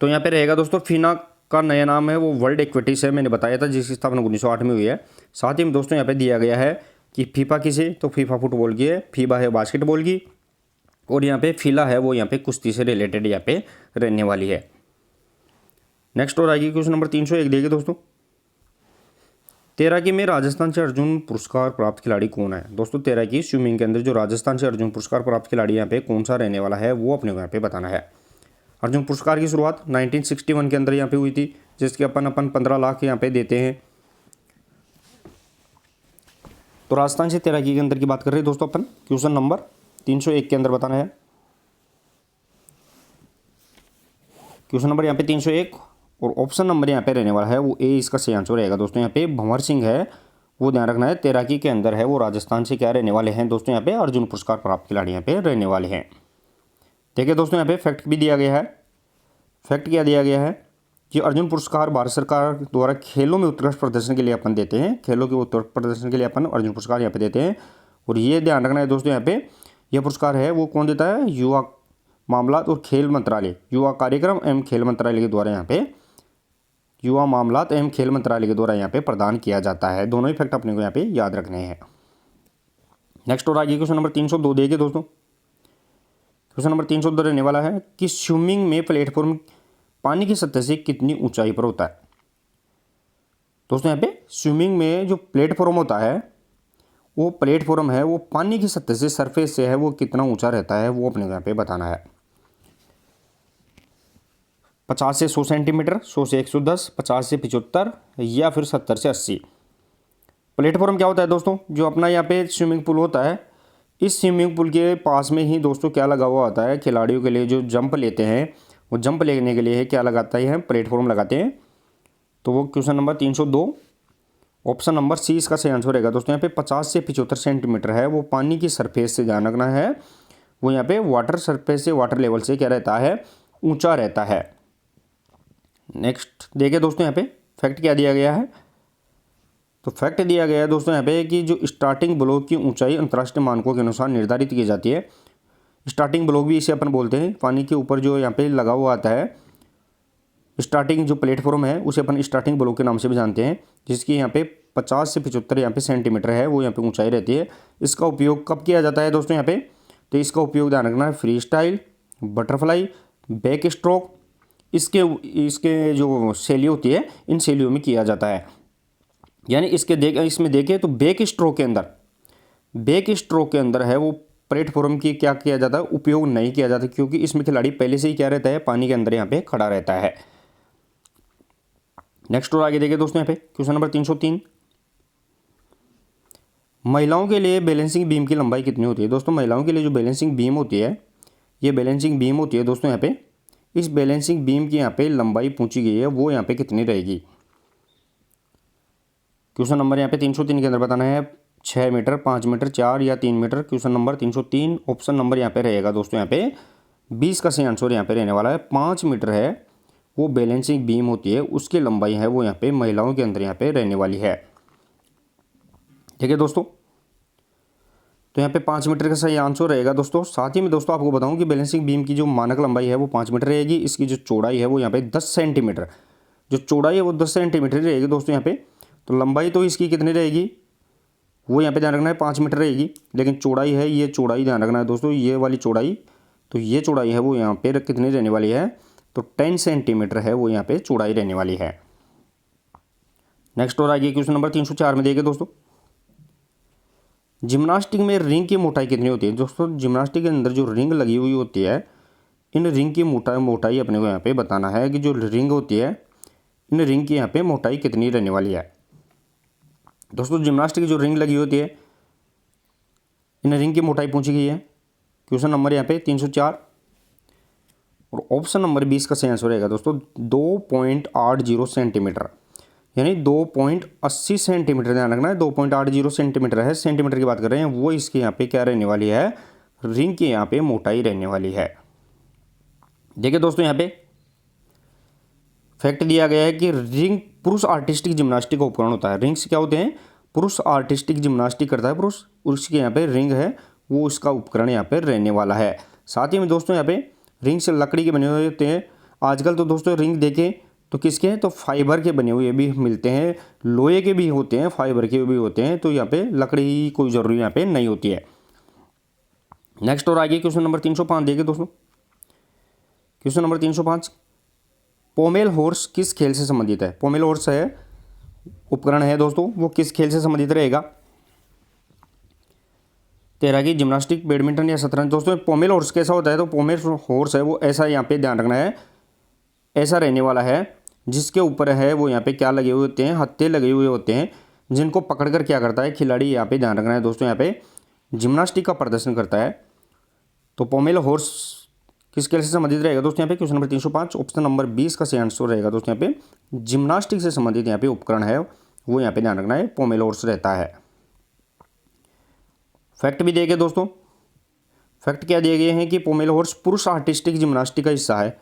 Speaker 1: तो यहाँ पे रहेगा दोस्तों फीना का नया नाम है वो वर्ल्ड एक्वेटिक्स है, मैंने बताया था, जिसकी स्थापना 1908 में हुई है। साथ ही में दोस्तों यहाँ पे दिया गया है कि फीफा किसे? तो फीफा फुटबॉल की है, फीबा है बास्केटबॉल की, और यहाँ पे फिला है वो यहाँ पे कुश्ती से रिलेटेड यहाँ पे रहने वाली है। नेक्स्ट और आएगी क्वेश्चन नंबर 301 देखिए दोस्तों, तैराकी में राजस्थान से अर्जुन पुरस्कार प्राप्त खिलाड़ी कौन है? दोस्तों तैराकी स्विमिंग के अंदर जो राजस्थान से अर्जुन पुरस्कार प्राप्त खिलाड़ी यहाँ पे कौन सा रहने वाला है, वो अपने को यहाँ पे बताना है। अर्जुन पुरस्कार की शुरुआत 1961 के अंदर यहाँ पे हुई थी, जिसके अपन 15 लाख यहाँ पे देते हैं। तो राजस्थान से तैराकी के अंदर की बात कर रहे हैं दोस्तों अपन, क्वेश्चन नंबर 301 के अंदर बताना है। क्वेश्चन नंबर यहाँ पे 301 और ऑप्शन नंबर यहाँ पे रहने वाला है वो ए, इसका सही आंसर रहेगा दोस्तों। यहाँ पे भंवर सिंह है वो ध्यान रखना है, तैराकी के अंदर है वो राजस्थान से क्या रहने वाले हैं दोस्तों? यहाँ पे अर्जुन पुरस्कार प्राप्त खिलाड़ी यहाँ पे रहने वाले हैं। देखिए दोस्तों यहाँ पे फैक्ट भी दिया गया है। फैक्ट क्या दिया गया है कि अर्जुन पुरस्कार भारत सरकार द्वारा खेलों में उत्कृष्ट प्रदर्शन के लिए अपन देते हैं, खेलों के उत्कृष्ट प्रदर्शन के लिए अपन अर्जुन पुरस्कार यहाँ पे देते हैं। और ये ध्यान रखना है दोस्तों यहाँ पे यह पुरस्कार है वो कौन देता है? युवा मामलात और खेल मंत्रालय, युवा कार्यक्रम एवं खेल मंत्रालय के द्वारा यहाँ पे युवा मामलात एवं खेल मंत्रालय के द्वारा यहाँ पे प्रदान किया जाता है। दोनों ही फैक्ट अपने को यहाँ पे याद रखने हैं। नेक्स्ट और आगे क्वेश्चन नंबर 302 देखिए दोस्तों, क्वेश्चन नंबर 302 रहने वाला है कि स्विमिंग में प्लेटफॉर्म पानी की सतह से कितनी ऊंचाई पर होता है? दोस्तों यहाँ पे स्विमिंग में जो प्लेटफॉर्म होता है वो प्लेटफॉर्म है वो पानी की सतह से, सरफेस से है वो कितना ऊंचा रहता है, वो अपने को यहाँ पे बताना है। 50 से 100 सेंटीमीटर, 100 से 110, 50 से 75 या फिर 70 से 80। प्लेटफॉर्म क्या होता है दोस्तों? जो अपना यहाँ पे स्विमिंग पूल होता है, इस स्विमिंग पूल के पास में ही दोस्तों क्या लगा हुआ होता है? खिलाड़ियों के लिए जो जंप लेते हैं, वो जंप लेने के लिए क्या लगाता है? प्लेटफॉर्म लगाते हैं। तो वो question number 302 option number C इसका सही आंसर रहेगा दोस्तों। यहाँ पे 50 से 75 सेंटीमीटर है वो पानी की सरफेस से ध्यान रखना है, वो यहाँ पे वाटर सरफेस से, वाटर लेवल से क्या रहता है? ऊंचा रहता है। नेक्स्ट देखिए दोस्तों यहाँ पे फैक्ट क्या दिया गया है। तो फैक्ट दिया गया है दोस्तों यहाँ पे कि जो स्टार्टिंग ब्लॉक की ऊंचाई अंतर्राष्ट्रीय मानकों के अनुसार निर्धारित की जाती है। स्टार्टिंग ब्लॉक भी इसे अपन बोलते हैं, पानी के ऊपर जो यहाँ पे लगा हुआ आता है स्टार्टिंग जो प्लेटफॉर्म है उसे अपन स्टार्टिंग ब्लॉक के नाम से भी जानते हैं, जिसकी यहाँ पे 50 से 75 यहाँ पे सेंटीमीटर है वो यहाँ पे ऊंचाई रहती है। इसका उपयोग कब किया जाता है दोस्तों यहाँ पे? तो इसका उपयोग ध्यान रखना है free style, butterfly, back stroke, इसके जो शैली होती है इन शैलियों में किया जाता है। यानी इसमें देखें तो बैक स्ट्रोक के अंदर है वो प्लेटफॉर्म की क्या किया जाता है? उपयोग नहीं किया जाता, क्योंकि इसमें खिलाड़ी पहले से ही क्या रहता है? पानी के अंदर यहाँ पे खड़ा रहता है। नेक्स्ट और आगे देखिए दोस्तों यहाँ पे क्वेश्चन नंबर 303, महिलाओं के लिए बैलेंसिंग बीम की लंबाई कितनी होती है? दोस्तों महिलाओं के लिए जो बैलेंसिंग बीम होती है, ये बैलेंसिंग बीम होती है दोस्तों यहाँ पे, इस बैलेंसिंग बीम की यहाँ पे लंबाई पूछी गई है वो यहाँ पे कितनी रहेगी? क्वेश्चन नंबर यहाँ पे 303 के अंदर बताना है 6 मीटर, 5 मीटर, 4 या 3 metre. Question number 303 option number यहाँ पे रहेगा दोस्तों यहाँ पे 20 का सही आंसर यहाँ पे रहने वाला है। 5 मीटर है वो बैलेंसिंग बीम होती है, उसकी लंबाई है वो यहाँ पे महिलाओं के अंदर यहाँ पे रहने वाली है। ठीक है दोस्तों, तो यहाँ पे 5 मीटर का सही आंसर रहेगा दोस्तों। साथ ही में दोस्तों आपको बताऊं कि बैलेंसिंग बीम की जो मानक लंबाई है वो 5 मीटर रहेगी। इसकी जो चौड़ाई है वो यहाँ पे 10 सेंटीमीटर, जो चौड़ाई है वो 10 सेंटीमीटर रहेगी दोस्तों यहाँ पे। तो लंबाई तो इसकी कितनी रहेगी वो यहाँ पे ध्यान रखना है, 5 मीटर रहेगी। लेकिन चौड़ाई है, ये चौड़ाई ध्यान रखना है दोस्तों, ये वाली चौड़ाई, तो ये चौड़ाई है वो यहाँ पे कितनी रहने वाली है, तो 10 सेंटीमीटर है वो यहाँ पे चौड़ाई रहने वाली है। नेक्स्ट और आगे क्वेश्चन नंबर 304 में देखिए दोस्तों, जिम्नास्टिक में रिंग की मोटाई कितनी होती है। दोस्तों जिम्नास्टिक के अंदर जो रिंग लगी हुई होती है, इन रिंग की मोटाई अपने को यहाँ पे बताना है कि जो रिंग होती है, इन रिंग की यहाँ पे मोटाई कितनी रहने वाली है। दोस्तों जिम्नास्टिक की जो रिंग लगी होती है, इन रिंग की मोटाई पूछी गई है। क्वेश्चन नंबर यहाँ पे 304 और ऑप्शन नंबर 20 का सही आंसर रहेगा दोस्तों 2.80 सेंटीमीटर, यानी 2.80 सेंटीमीटर। ध्यान रखना है 2.80 सेंटीमीटर है, सेंटीमीटर की बात कर रहे हैं, वो इसकी यहाँ पे क्या रहने वाली है, रिंग की यहाँ पे मोटाई रहने वाली है। देखिए दोस्तों यहाँ पे फैक्ट दिया गया है कि रिंग पुरुष आर्टिस्टिक जिम्नास्टिक का उपकरण होता है। रिंग्स क्या होते हैं, पुरुष आर्टिस्टिक जिम्नास्टिक करता है पुरुष, उसके यहाँ पे रिंग है वो उसका उपकरण यहाँ पे रहने वाला है। साथ ही में दोस्तों यहाँ पे रिंग से लकड़ी के बने हुए होते हैं। आजकल तो दोस्तों रिंग देखें तो किसके हैं, तो फाइबर के बने हुए भी मिलते हैं, लोहे के भी होते हैं, फाइबर के भी होते हैं। तो यहाँ पे लकड़ी की कोई ज़रूरी यहाँ पे नहीं होती है। नेक्स्ट और आगे क्वेश्चन नंबर 305 देखिए दोस्तों, क्वेश्चन नंबर 305, पोमेल हॉर्स किस खेल से संबंधित है। पोमेल हॉर्स है उपकरण है दोस्तों, वो किस खेल से संबंधित रहेगा, तैराकी, जिम्नास्टिक, बैडमिंटन या शतरंज। दोस्तों पोमेल हॉर्स कैसा होता है, तो पोमेल हॉर्स है वो ऐसा, यहाँ पे ध्यान रखना है, ऐसा रहने वाला है जिसके ऊपर है वो यहाँ पे क्या लगे हुए होते हैं, हत्थे लगे हुए होते हैं, जिनको पकड़कर क्या करता है खिलाड़ी, यहाँ पे ध्यान रखना है दोस्तों, यहाँ पे जिम्नास्टिक का प्रदर्शन करता है। तो पोमेल हॉर्स किस खेल से संबंधित रहेगा दोस्तों, यहाँ पे क्वेश्चन नंबर 305 ऑप्शन नंबर 20 का सही आंसर रहेगा दोस्तों, यहाँ पे जिम्नास्टिक से संबंधित यहाँ पे उपकरण है वो यहाँ पे ध्यान रखना है, पोमेल हॉर्स रहता है। फैक्ट भी दिए गए दोस्तों, फैक्ट क्या दिए गए हैं कि पोमेल हॉर्स पुरुष आर्टिस्टिक जिम्नास्टिक का हिस्सा है।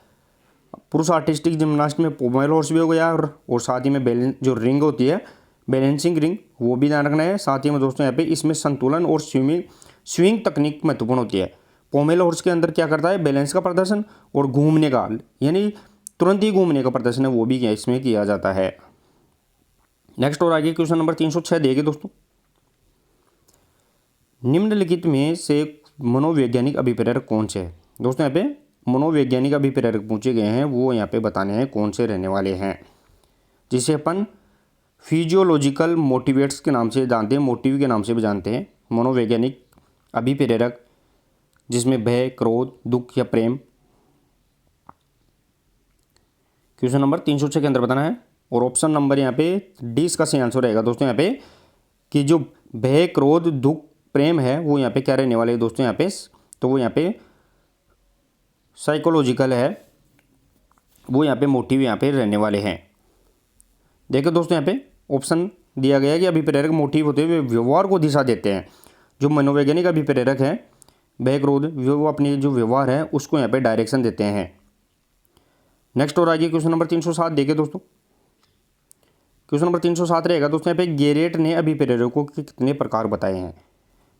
Speaker 1: पुरुष आर्टिस्टिक जिम्नास्टिक में पोमेल हॉर्स भी हो गया और साथ ही में जो रिंग होती है बैलेंसिंग रिंग वो भी ध्यान रखना है। साथ ही में दोस्तों यहाँ पे इसमें संतुलन और स्विंग तकनीक महत्वपूर्ण होती है। पोमेल हॉर्स के अंदर क्या करता है, बैलेंस का प्रदर्शन और घूमने का, यानी तुरंत ही घूमने का प्रदर्शन है वो भी इसमें किया जाता है। नेक्स्ट और आगे क्वेश्चन नंबर 306 देखिए दोस्तों, निम्नलिखित में से मनोवैज्ञानिक अभिप्रेरक कौन से है। दोस्तों यहाँ पे मनोवैज्ञानिक अभिप्रेरक पूछे गए हैं, वो यहाँ पे बताने हैं कौन से रहने वाले हैं, जिसे अपन फिजियोलॉजिकल मोटिवेट्स के नाम से जानते हैं, मोटिव के नाम से भी जानते हैं। मनोवैज्ञानिक अभिप्रेरक जिसमें भय, क्रोध, दुख या प्रेम। क्वेश्चन नंबर 306 के अंदर बताना है और ऑप्शन नंबर यहाँ पे डी इसका सही आंसर रहेगा दोस्तों, यहाँ पे कि जो भय, क्रोध, दुख, प्रेम है वो यहाँ पे क्या रहने वाले हैं दोस्तों, यहाँ पे तो वो यहाँ पे साइकोलॉजिकल है, वो यहाँ पे मोटिव यहाँ पे रहने वाले हैं। देखो दोस्तों यहाँ पे ऑप्शन दिया गया है कि अभिप्रेरक मोटिव होते हुए व्यवहार को दिशा देते हैं। जो मनोवैज्ञानिक अभिप्रेरक हैं भय, क्रोध, वो अपनी जो व्यवहार है उसको यहाँ पे डायरेक्शन देते हैं। नेक्स्ट और आगे क्वेश्चन नंबर 307 देखिए दोस्तों, क्वेश्चन नंबर 307 रहेगा दोस्तों, यहाँ पे गेरेट ने अभिप्रेरकों के कितने प्रकार बताए हैं।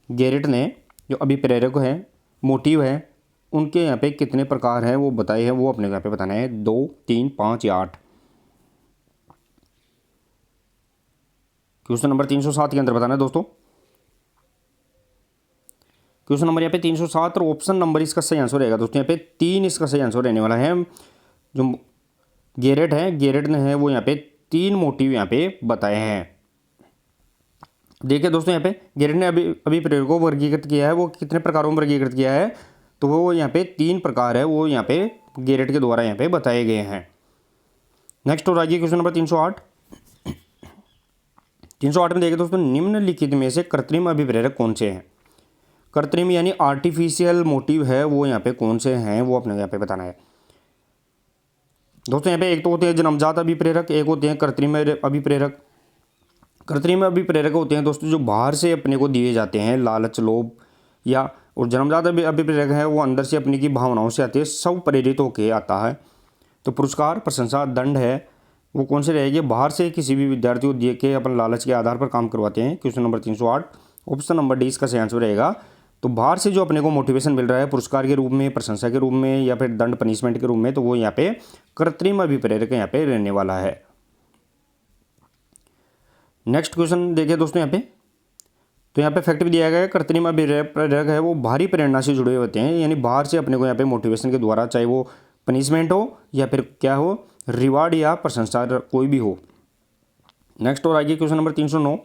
Speaker 1: गेरेट ने जो अभिप्रेरक है, मोटिव है, उनके यहाँ पे कितने प्रकार हैं वो बताए हैं, वो अपने यहाँ पे बताना है 2, 3, 5 या 8। क्वेश्चन नंबर 307 के अंदर बताना है दोस्तों, क्वेश्चन नंबर यहाँ पे 307 और ऑप्शन नंबर इसका सही आंसर रहेगा दोस्तों, यहाँ पे 3 इसका सही आंसर रहने वाला है। जो गेरेट है, गेरेट ने है वो यहाँ पे 3 मोटिव यहाँ पे बताए हैं। देखिए दोस्तों यहाँ पे गेरेट ने अभिप्रेरकों को वर्गीकृत किया है, वो कितने प्रकारों में वर्गीकृत किया है, तो वो यहाँ पे 3 प्रकार है, वो यहाँ पे गेरेट के द्वारा यहाँ पे बताए गए हैं। नेक्स्ट और आगे क्वेश्चन नंबर 308 में देखिए दोस्तों, निम्नलिखित में से कृत्रिम अभिप्रेरक कौन से हैं। कृत्रिम यानी आर्टिफिशियल मोटिव है वो यहाँ पे कौन से हैं वो अपने यहाँ पे बताना है दोस्तों। यहाँ पे एक तो होते हैं जन्मजात अभिप्रेरक, एक होते हैं कृत्रिम अभिप्रेरक। कृत्रिम अभिप्रेरक होते हैं दोस्तों जो बाहर से अपने को दिए जाते हैं, लालच, लोभ या और जन्मजात अभिप्रेरक है वो अंदर से अपनी की भावनाओं से आते हैं, सब प्रेरित होके आता है। तो पुरस्कार, प्रशंसा, दंड है वो कौन से रहेंगे, बाहर से किसी भी विद्यार्थी को दे के अपन लालच के आधार पर काम करवाते हैं। Question number 308 option number D इसका सही आंसर रहेगा। तो बाहर से जो अपने को मोटिवेशन मिल रहा है पुरस्कार के रूप में, प्रशंसा के रूप में या फिर दंड पनिशमेंट के रूप में, तो वो यहाँ पे कृत्रिम अभिप्रेरक यहाँ पे रहने वाला है। नेक्स्ट क्वेश्चन देखिए दोस्तों यहाँ पे, तो यहाँ पे फैक्ट भी दिया गया है कृत्रिम अभिप्रेरक है वो बाहरी प्रेरणा से जुड़े होते हैं, यानी बाहर से अपने को यहाँ पे मोटिवेशन के द्वारा, चाहे वो पनिशमेंट हो या फिर क्या हो, रिवार्ड या प्रशंसा कोई भी हो। नेक्स्ट और आगे क्वेश्चन नंबर 309।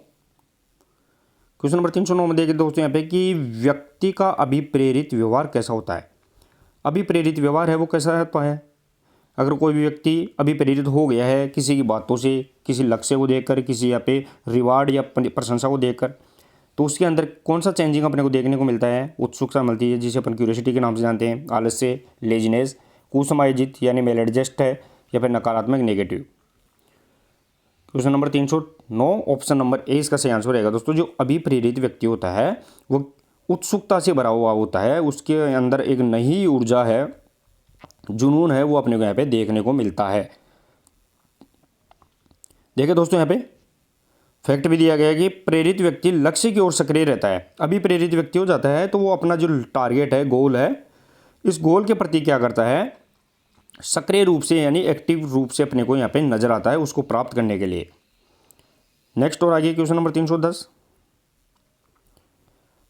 Speaker 1: क्वेश्चन नंबर 309 में देखिए दोस्तों यहाँ पे कि व्यक्ति का अभिप्रेरित व्यवहार कैसा होता है। अभिप्रेरित व्यवहार है वो कैसा होता है, अगर कोई भी व्यक्ति अभिप्रेरित हो गया है किसी की बातों से, किसी लक्ष्य को देखकर, किसी यहाँ पे रिवार्ड या प्रशंसा को देखकर, तो उसके अंदर कौन सा चेंजिंग अपने को देखने को मिलता है, उत्सुकता मिलती है जिसे अपन क्यूरियोसिटी के नाम से जानते हैं, आलस्य, लेजीनेस, कुसमायोजित यानी मेल एडजस्ट है, या फिर नकारात्मक, negative. Question number 309 option number A इसका सही आंसर रहेगा दोस्तों। जो अभिप्रेरित व्यक्ति होता है वो उत्सुकता से भरा हुआ होता है, उसके अंदर एक नई ऊर्जा है, जुनून है, वो अपने को यहाँ पे देखने को मिलता है। देखिए दोस्तों यहाँ पे फैक्ट भी दिया गया है कि प्रेरित व्यक्ति लक्ष्य की ओर सक्रिय रहता है। अभिप्रेरित व्यक्ति हो जाता है तो वो अपना जो टारगेट है, गोल है, इस गोल के प्रति क्या करता है, सक्रिय रूप से यानी एक्टिव रूप से अपने को यहाँ पे नजर आता है उसको प्राप्त करने के लिए। नेक्स्ट और आगे क्वेश्चन नंबर 310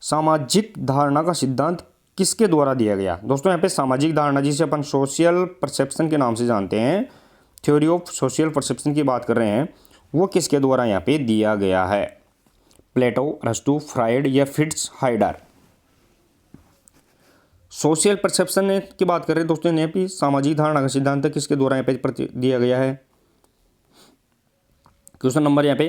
Speaker 1: सामाजिक धारणा का सिद्धांत किसके द्वारा दिया गया। दोस्तों यहाँ पे सामाजिक धारणा जिसे अपन सोशल परसेप्शन के नाम से जानते हैं, थ्योरी ऑफ सोशल परसेप्शन की बात कर रहे हैं, वो किसके द्वारा यहाँ पे दिया गया है, प्लेटो, अरस्तु, फ्राइड या फिट्स हाइडर। सोशल परसेप्शन की बात कर रहे हैं दोस्तों, यहाँ पे सामाजिक धारणा का सिद्धांत किसके द्वारा यहाँ पे दिया गया है। क्वेश्चन नंबर यहाँ पे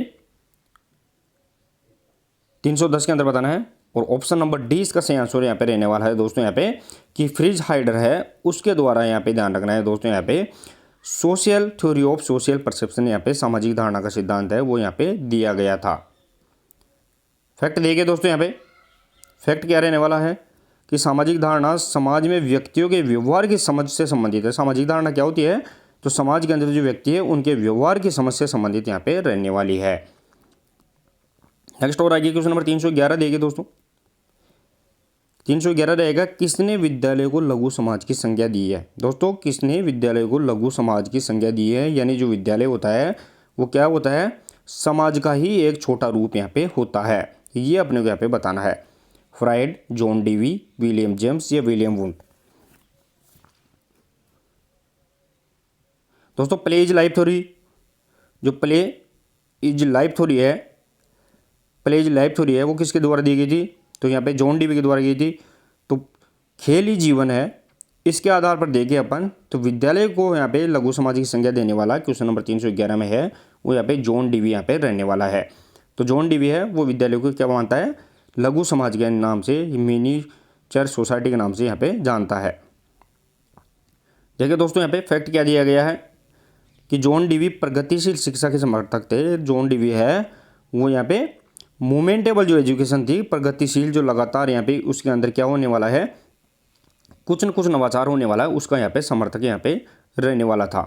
Speaker 1: 310 के अंदर बताना है, और ऑप्शन नंबर डी इसका सही आंसर यहाँ पे रहने वाला है दोस्तों यहाँ पे कि फ्रिज हाइडर है उसके द्वारा यहाँ पे ध्यान रखना है दोस्तों। यहाँ पे social theory of social perception यहाँ पे सामाजिक धारणा का सिद्धांत है वो यहाँ पे दिया गया था। फैक्ट देखिए दोस्तों यहाँ पे फैक्ट क्या रहने वाला है कि सामाजिक धारणा समाज में व्यक्तियों के व्यवहार की समझ से संबंधित है। सामाजिक धारणा क्या होती है, तो समाज के अंदर जो व्यक्ति है उनके व्यवहार की समझ से संबंधित यहाँ पे रहने वाली है। नेक्स्ट और आगे क्वेश्चन नंबर 311 देखिए दोस्तों, 311 रहेगा किसने विद्यालय को लघु समाज की संज्ञा दी है। दोस्तों किसने विद्यालय को लघु समाज की संज्ञा दी है, यानी जो विद्यालय होता है वो क्या होता है, समाज का ही एक छोटा रूप यहाँ पे होता है, ये अपने को यहाँ पे बताना है। Fried, John Dewey, William James या विलियम वुंड। दोस्तों प्ले इज लाइफ थ्योरी, जो प्ले इज लाइफ थ्योरी है, प्ले इज लाइफ थ्योरी है वो किसके द्वारा दी गई थी, तो यहाँ पे जॉन डीवी के द्वारा की थी। तो खेल ही जीवन है, इसके आधार पर देखें अपन तो विद्यालय को यहाँ पे लघु समाज की संज्ञा देने वाला क्वेश्चन नंबर 311 में है वो यहाँ पे जॉन डीवी यहाँ पे रहने वाला है। तो जॉन डीवी है वो विद्यालय को क्या मानता है, लघु समाज के नाम से, मिनीचर सोसाइटी के नाम से यहाँ पे जानता है। देखिए दोस्तों यहाँ पे फैक्ट क्या दिया गया है कि जॉन डीवी प्रगतिशील शिक्षा के समर्थक थे। जॉन डीवी है वो यहाँ पे मोमेंटेबल जो एजुकेशन थी, प्रगतिशील जो लगातार यहाँ पे उसके अंदर क्या होने वाला है, कुछ न कुछ नवाचार होने वाला है, उसका यहाँ पे समर्थक यहाँ पे रहने वाला था।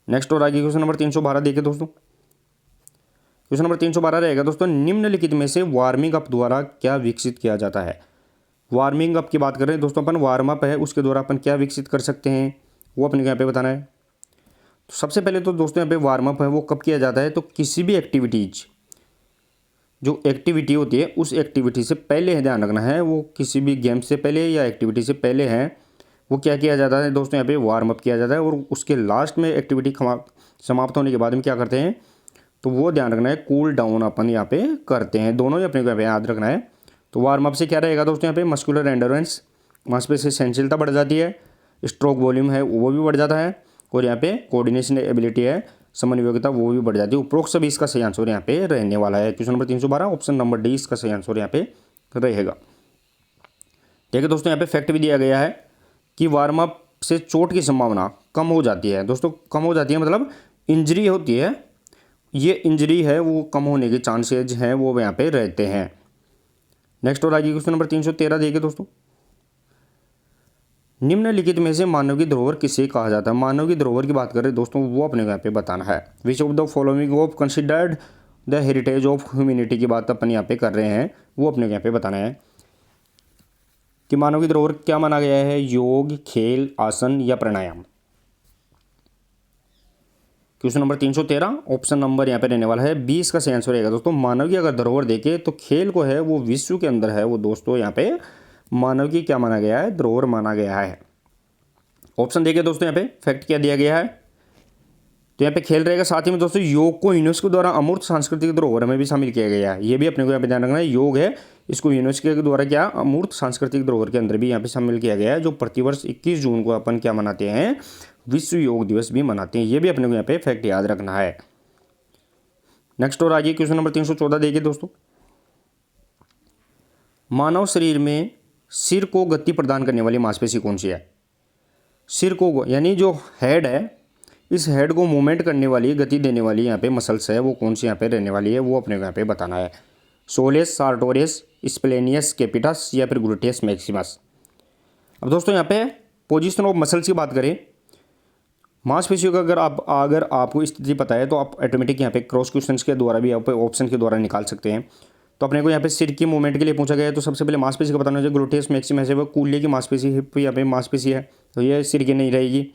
Speaker 1: नेक्स्ट और आगे क्वेश्चन नंबर 312 देखिए दोस्तों, क्वेश्चन नंबर 312 रहेगा दोस्तों निम्नलिखित में से वार्मिंग अप द्वारा क्या विकसित किया जाता है। वार्मिंग अप की बात कर रहे हैं दोस्तों अपन, वार्म अप है उसके द्वारा अपन क्या विकसित कर सकते हैं वो अपने को यहाँ पे बताना है। तो सबसे पहले तो दोस्तों यहाँ पे वार्म अप है वो कब किया जाता है, तो किसी भी एक्टिविटीज जो एक्टिविटी होती है उस एक्टिविटी से पहले है, ध्यान रखना है, वो किसी भी गेम से पहले या एक्टिविटी से पहले है वो क्या किया जाता है दोस्तों, यहाँ पे वार्म अप किया जाता है। और उसके लास्ट में एक्टिविटी समाप्त होने के बाद में क्या करते हैं, तो वो ध्यान रखना है कूल डाउन अपन यहाँ पे करते हैं, दोनों ही अपने को यहाँ पे याद रखना है। तो वार्म अप से क्या रहेगा दोस्तों, यहाँ पे मस्कुलर एंडोरेंस, मांसपेशी सहनशीलता बढ़ जाती है, स्ट्रोक वॉल्यूम है वो भी बढ़ जाता है, और यहाँ पे कोऑर्डिनेशन एबिलिटी है, समन्वयता वो भी बढ़ जाती है। उपरोक्त सभी इसका सही आंसर यहाँ पे रहने वाला है। Question number 312 option number D इसका सही आंसर यहाँ पे रहेगा। देखिए दोस्तों यहाँ पे फैक्ट भी दिया गया है कि वार्म अप से चोट की संभावना कम हो जाती है। दोस्तों कम हो जाती है मतलब इंजरी होती है ये इंजरी है वो कम होने के चांसेज हैं वो यहाँ पे रहते हैं। नेक्स्ट और आगे क्वेश्चन नंबर 313 देखिए दोस्तों, निम्नलिखित में से मानव की धरोहर किसे कहा जाता है। मानव की धरोहर की बात कर रहे हैं दोस्तों, वो अपने यहाँ पे बताना है। Which of the following of considered the heritage of humanity की बात अपन यहाँ पे कर रहे हैं, वो अपने यहाँ पे बताना है कि मानव की धरोहर क्या माना गया है, योग, खेल, आसन या प्राणायाम। क्वेश्चन नंबर 313 ऑप्शन नंबर यहाँ पे रहने वाला है 20 का सही आंसर रहेगा दोस्तों। मानव की अगर धरोहर देखे तो खेल को है वो विश्व के अंदर है वो दोस्तों यहाँ पे मानव की क्या माना गया है, धरोहर माना गया है। ऑप्शन देखिए दोस्तों, यहाँ पे फैक्ट क्या दिया गया है, तो यहाँ पे खेल रहेगा। साथ ही में दोस्तों योग को यूनेस्को द्वारा अमूर्त सांस्कृतिक धरोहर में भी शामिल किया गया है। ये भी अपने को यहाँ पे ध्यान रखना है, योग है इसको यूनेस्को के द्वारा क्या अमूर्त सांस्कृतिक धरोहर के अंदर भी यहाँ पे शामिल किया गया है, जो प्रतिवर्ष 21 जून को अपन क्या मनाते हैं, विश्व योग दिवस भी मनाते हैं। ये भी अपने को यहाँ पे फैक्ट याद रखना है। नेक्स्ट और आगे क्वेश्चन नंबर 314 देखिए दोस्तों, मानव शरीर में सिर को गति प्रदान करने वाली मांसपेशी कौन सी है। सिर को यानी जो हेड है, इस हेड को मूवमेंट करने वाली, गति देने वाली यहाँ पे मसल्स है वो कौन सी यहाँ पे रहने वाली है, वो अपने को यहाँ पे बताना है। सोलेस, सार्टोरियस, स्प्लेनियस कैपिटस या फिर ग्लूटियस मैक्सिमस। अब दोस्तों यहाँ पे पोजीशन ऑफ मसल्स की बात करें, मांसपेशियों का अगर आपको स्थिति पता है तो आप ऑटोमेटिक यहाँ पे क्रॉस क्वेश्चंस के द्वारा भी आप ऑप्शन के द्वारा निकाल सकते हैं। तो अपने को यहाँ पे सिर की मूवमेंट के लिए पूछा गया है, तो सबसे पहले मांसपेशी का बताना चाहिए। ग्लूटियस मैक्सिमस है वो कूल्हे की मांसपेशी, हिप यहाँ पे मांसपेशी है तो ये सिर की नहीं रहेगी।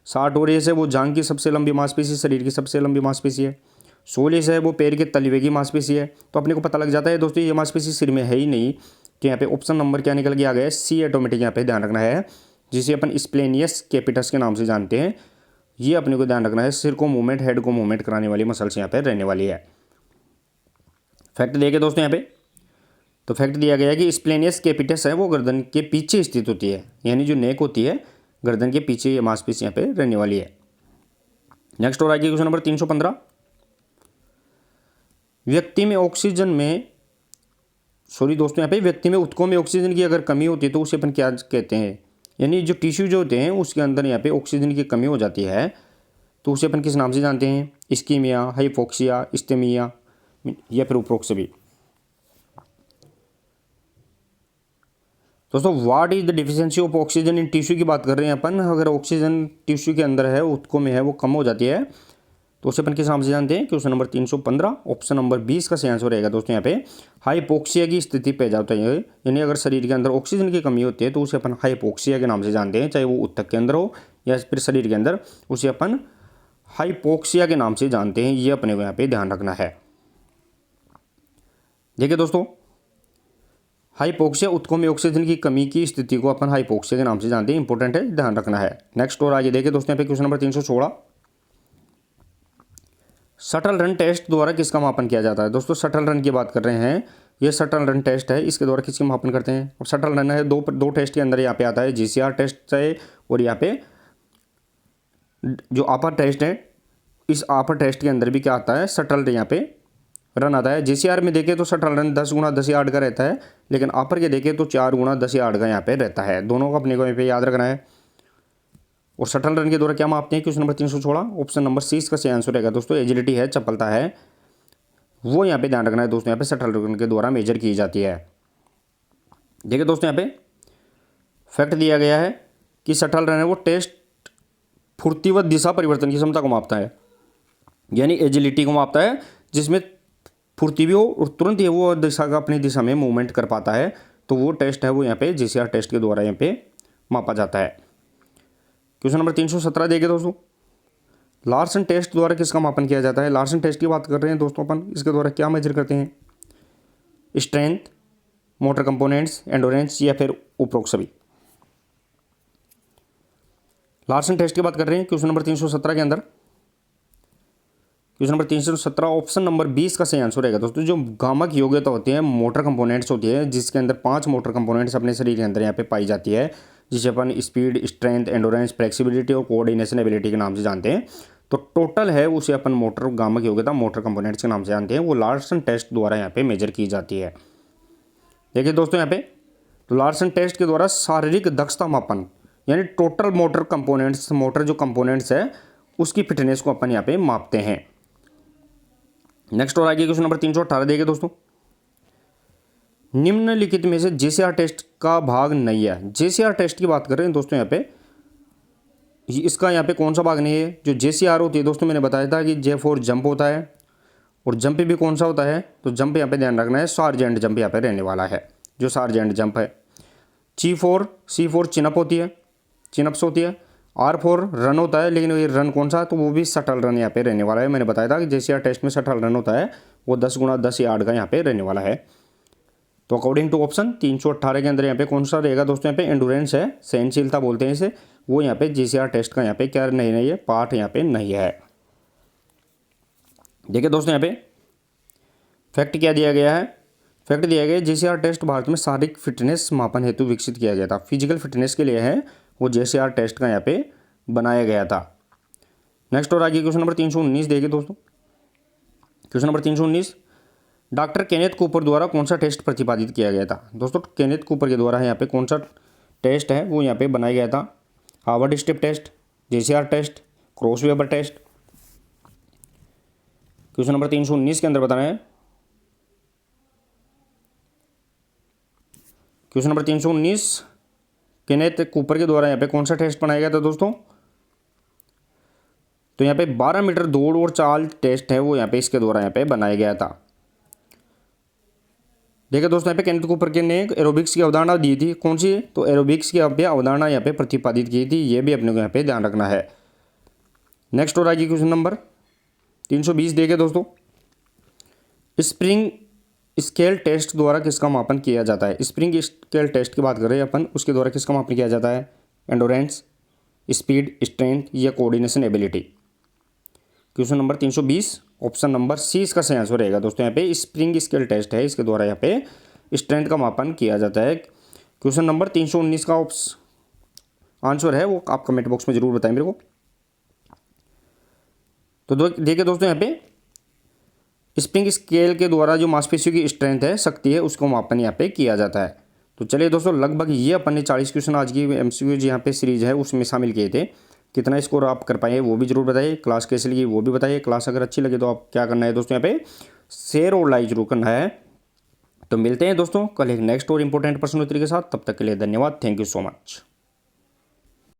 Speaker 1: सार्टोरियस है वो जांघ की सबसे लंबी मांसपेशी, शरीर की सबसे लंबी मांसपेशी है। सोलिस है वो पैर के तलवे की मांसपेशी है। तो अपने को पता लग जाता है दोस्तों ये मांसपेशी सिर में है ही नहीं, तो यहाँ पे ऑप्शन नंबर क्या निकल के आ गया है, सी ऑटोमेटिक यहाँ पे ध्यान रखना है, जिसे अपन स्प्लेनियस कैपिटस के नाम से जानते हैं। ये अपने को ध्यान रखना है, सिर को मूवमेंट, हेड को मूवमेंट कराने वाली मसल्स यहाँ पे रहने वाली है। फैक्ट देखिए दोस्तों यहाँ पे, तो फैक्ट दिया गया है कि स्प्लेनियस कैपिटस है वो गर्दन के पीछे स्थित होती है, यानी जो नेक होती है गर्दन के पीछे ये मांसपेशी यहाँ पे रहने वाली है। नेक्स्ट और आगे क्वेश्चन नंबर 315, व्यक्ति में ऑक्सीजन में दोस्तों यहाँ पे व्यक्ति में ऊतकों में ऑक्सीजन की अगर कमी होती है तो उसे अपन क्या कहते हैं, यानी जो टिश्यू जो होते हैं उसके अंदर यहाँ पे ऑक्सीजन की कमी हो जाती है तो उसे अपन किस नाम से जानते हैं, इस्कीमिया, हाइपोक्सिया, इस्तेमिया या फिर उपरोक्स भी। दोस्तों what is the deficiency of oxygen in tissue की बात कर रहे हैं अपन। अगर ऑक्सीजन टिश्यू के अंदर है, ऊतकों में है, वो कम हो जाती है तो उसे अपन किस नाम से जानते हैं। क्वेश्चन नंबर 315 ऑप्शन नंबर 20 का सही आंसर रहेगा दोस्तों। यहाँ पे हाइपोक्सिया की स्थिति पे जाता है, यानी अगर शरीर के अंदर ऑक्सीजन की कमी होती है तो उसे अपन हाइपोक्सिया के नाम से जानते हैं, चाहे वो ऊतक के अंदर हो या फिर शरीर के अंदर, उसे अपन हाइपोक्सिया के नाम से जानते हैं। ये अपने को यहाँ पे ध्यान रखना है। देखिए दोस्तों, हाइपोक्सिया ऊतकों में ऑक्सीजन की कमी की स्थिति को अपन हाइपोक्सिया के नाम से जानते हैं, इंपॉर्टेंट है, ध्यान रखना है। नेक्स्ट और आगे देखिए दोस्तों, यहाँ पे question number 316, shuttle run test द्वारा किसका मापन किया जाता है। दोस्तों शटल रन की बात कर रहे हैं, ये शटल रन टेस्ट है, इसके द्वारा किसकी मापन करते हैं। अब शटल रन है दो टेस्ट के अंदर यहाँ पे आता है, जीसीआर टेस्ट है और यहाँ पे जो अपर टेस्ट है, इस अपर टेस्ट के अंदर भी क्या आता है, शटल यहाँ पे रन आता है। जीसीआर में देखें तो शटल रन 10 गुना 10 यार्ड का रहता है, लेकिन अपर के देखें तो 4 गुना 10 यार्ड का यहाँ पे रहता है। दोनों को अपने को यहाँ पे याद रखना है। और शटल रन के द्वारा क्या मापते हैं, क्वेश्चन नंबर 316 ऑप्शन नंबर 6 का सही आंसर रहेगा दोस्तों। एजिलिटी है, चपलता है, वो यहाँ पे ध्यान रखना है दोस्तों, यहाँ पे शटल रन के द्वारा मेजर की जाती है। देखिए दोस्तों यहाँ पे फैक्ट दिया गया है कि शटल रन है वो टेस्ट फुर्ती व दिशा परिवर्तन की क्षमता को मापता है, यानी एजिलिटी को मापता है, जिसमें फुर्ती भी हो और तुरंत ही वो दिशा का अपनी दिशा में मूवमेंट कर पाता है। तो वो टेस्ट है वो यहाँ पे जीसीआर टेस्ट के द्वारा यहाँ पे मापा जाता है। क्वेश्चन नंबर 317 देखिए दोस्तों, लार्सन टेस्ट द्वारा किसका मापन किया जाता है। लार्सन टेस्ट की बात कर रहे हैं दोस्तों अपन, इसके द्वारा क्या मेजर करते हैं, स्ट्रेंथ, मोटर कंपोनेंट्स, एंडोरेंस या फिर उपरोक्त सभी। लार्सन टेस्ट की बात कर रहे हैं क्वेश्चन नंबर 317 के अंदर। क्वेश्चन नंबर 317 ऑप्शन नंबर 20 का सही आंसर रहेगा दोस्तों। जो गामक योग्यता होती है, मोटर कंपोनेंट्स होती है, जिसके अंदर 5 मोटर कंपोनेंट्स अपने शरीर के अंदर यहाँ पे पाई जाती है, जिसे अपन स्पीड, स्ट्रेंथ, एंडोरेंस, फ्लेक्सिबिलिटी और कोऑर्डिनेशन एबिलिटी के नाम से जानते हैं। तो टोटल है उसे अपन मोटर गामक योग्यता मोटर कंपोनेंट्स के नाम से जानते हैं, वो लार्सन टेस्ट द्वारा यहाँ पे मेजर की जाती है। देखिए दोस्तों यहाँ पे, तो लार्सन टेस्ट के द्वारा शारीरिक दक्षता मापन, यानी टोटल मोटर कंपोनेंट्स, मोटर जो कंपोनेंट्स है उसकी फिटनेस को अपन यहाँ पे मापते हैं। नेक्स्ट और आगे क्वेश्चन नंबर 318 देखिए दोस्तों, निम्नलिखित में से जेसीआर टेस्ट का भाग नहीं है। जेसीआर टेस्ट की बात कर रहे हैं दोस्तों यहाँ पे, इसका यहाँ पे कौन सा भाग नहीं है। जो जेसीआर होती है दोस्तों, मैंने बताया था कि जे फॉर जंप होता है, और जंप भी कौन सा होता है, तो जंप यहाँ पे ध्यान रखना है, सार्जेंट जंप यहाँ पे रहने वाला है, जो सार्जेंट जंप है। सी फोर चिनअप होती है, चिनअप्स होती है। आर फोर रन होता है, लेकिन ये रन कौन सा, तो वो भी शटल रन यहाँ पे रहने वाला है। मैंने बताया था कि जेसीआर टेस्ट में शटल रन होता है, वो 10 × 10 यार्ड का यहाँ पे रहने वाला है। तो अकॉर्डिंग टू ऑप्शन 318 के अंदर यहाँ पे कौन सा रहेगा दोस्तों, यहाँ पे एंडोरेंस है, सहनशीलता बोलते हैं इसे, वो यहाँ पे जेसीआर टेस्ट का यहाँ पे क्या नहीं है, पार्ट यहाँ पे नहीं है। देखिए दोस्तों यहाँ पे फैक्ट क्या दिया गया है, फैक्ट दिया गया है जेसीआर टेस्ट भारत में शारीरिक फिटनेस मापन हेतु विकसित किया गया था। फिजिकल फिटनेस के लिए है वो जेसीआर टेस्ट का यहाँ पे बनाया गया था। नेक्स्ट और आगे क्वेश्चन नंबर 319 देखिए दोस्तों, question number 319, doctor Kenneth Cooper द्वारा कौन सा टेस्ट प्रतिपादित किया गया था। दोस्तों केनेथ कूपर के द्वारा यहाँ पे कौन सा टेस्ट है वो यहाँ पे बनाया गया था। Harvard step test, JCR test, crossweber test. Question number 319 के अंदर बताना है, क्वेश्चन नंबर 319, केनेथ कूपर के द्वारा यहाँ पे कौन सा टेस्ट बनाया गया था दोस्तों, तो यहाँ पे 12 मीटर दौड़ और चाल टेस्ट है वो यहाँ पे इसके द्वारा यहाँ पे बनाया गया था। देखिए दोस्तों यहाँ पे केनेथ कूपर के ने एरोबिक्स की अवधारणा दी थी, कौन सी, तो एरोबिक्स की अवधारणा यहाँ पे प्रतिपादित की थी, ये भी अपने को यहाँ पे ध्यान रखना है। नेक्स्ट और आगे क्वेश्चन नंबर 320 देखिए दोस्तों, स्प्रिंग स्केल टेस्ट द्वारा किसका मापन किया जाता है। स्प्रिंग स्केल टेस्ट की बात कर रहे हैं अपन, उसके द्वारा किसका मापन किया जाता है, एंडोरेंस, स्पीड, स्ट्रेंथ या coordination ability. Question number 320 option number C इसका सही आंसर रहेगा दोस्तों। यहाँ पे स्प्रिंग स्केल टेस्ट है, इसके द्वारा यहाँ पे स्ट्रेंथ का मापन किया जाता है। क्वेश्चन नंबर 319 का आंसर है वो आप कमेंट बॉक्स में जरूर बताएं मेरे को। तो देखिए दोस्तों यहाँ पे स्प्रिंग स्केल के द्वारा जो मांसपेशियों की स्ट्रेंथ है, शक्ति है, उसको मापन यहाँ पे किया जाता है। तो चलिए दोस्तों लगभग ये अपन ने 40 क्वेश्चन आज की एमसीक्यू यहाँ पे सीरीज है उसमें शामिल किए थे। कितना स्कोर आप कर पाए वो भी जरूर बताइए, क्लास कैसे लगी वो भी बताइए। क्लास अगर अच्छी लगे तो आप क्या करना है दोस्तों, यहाँ पे शेयर और लाइक जरूर करना है। तो मिलते हैं दोस्तों कल एक नेक्स्ट और इंपॉर्टेंट प्रश्नोत्तरी के साथ, तब तक के लिए धन्यवाद, थैंक यू सो मच।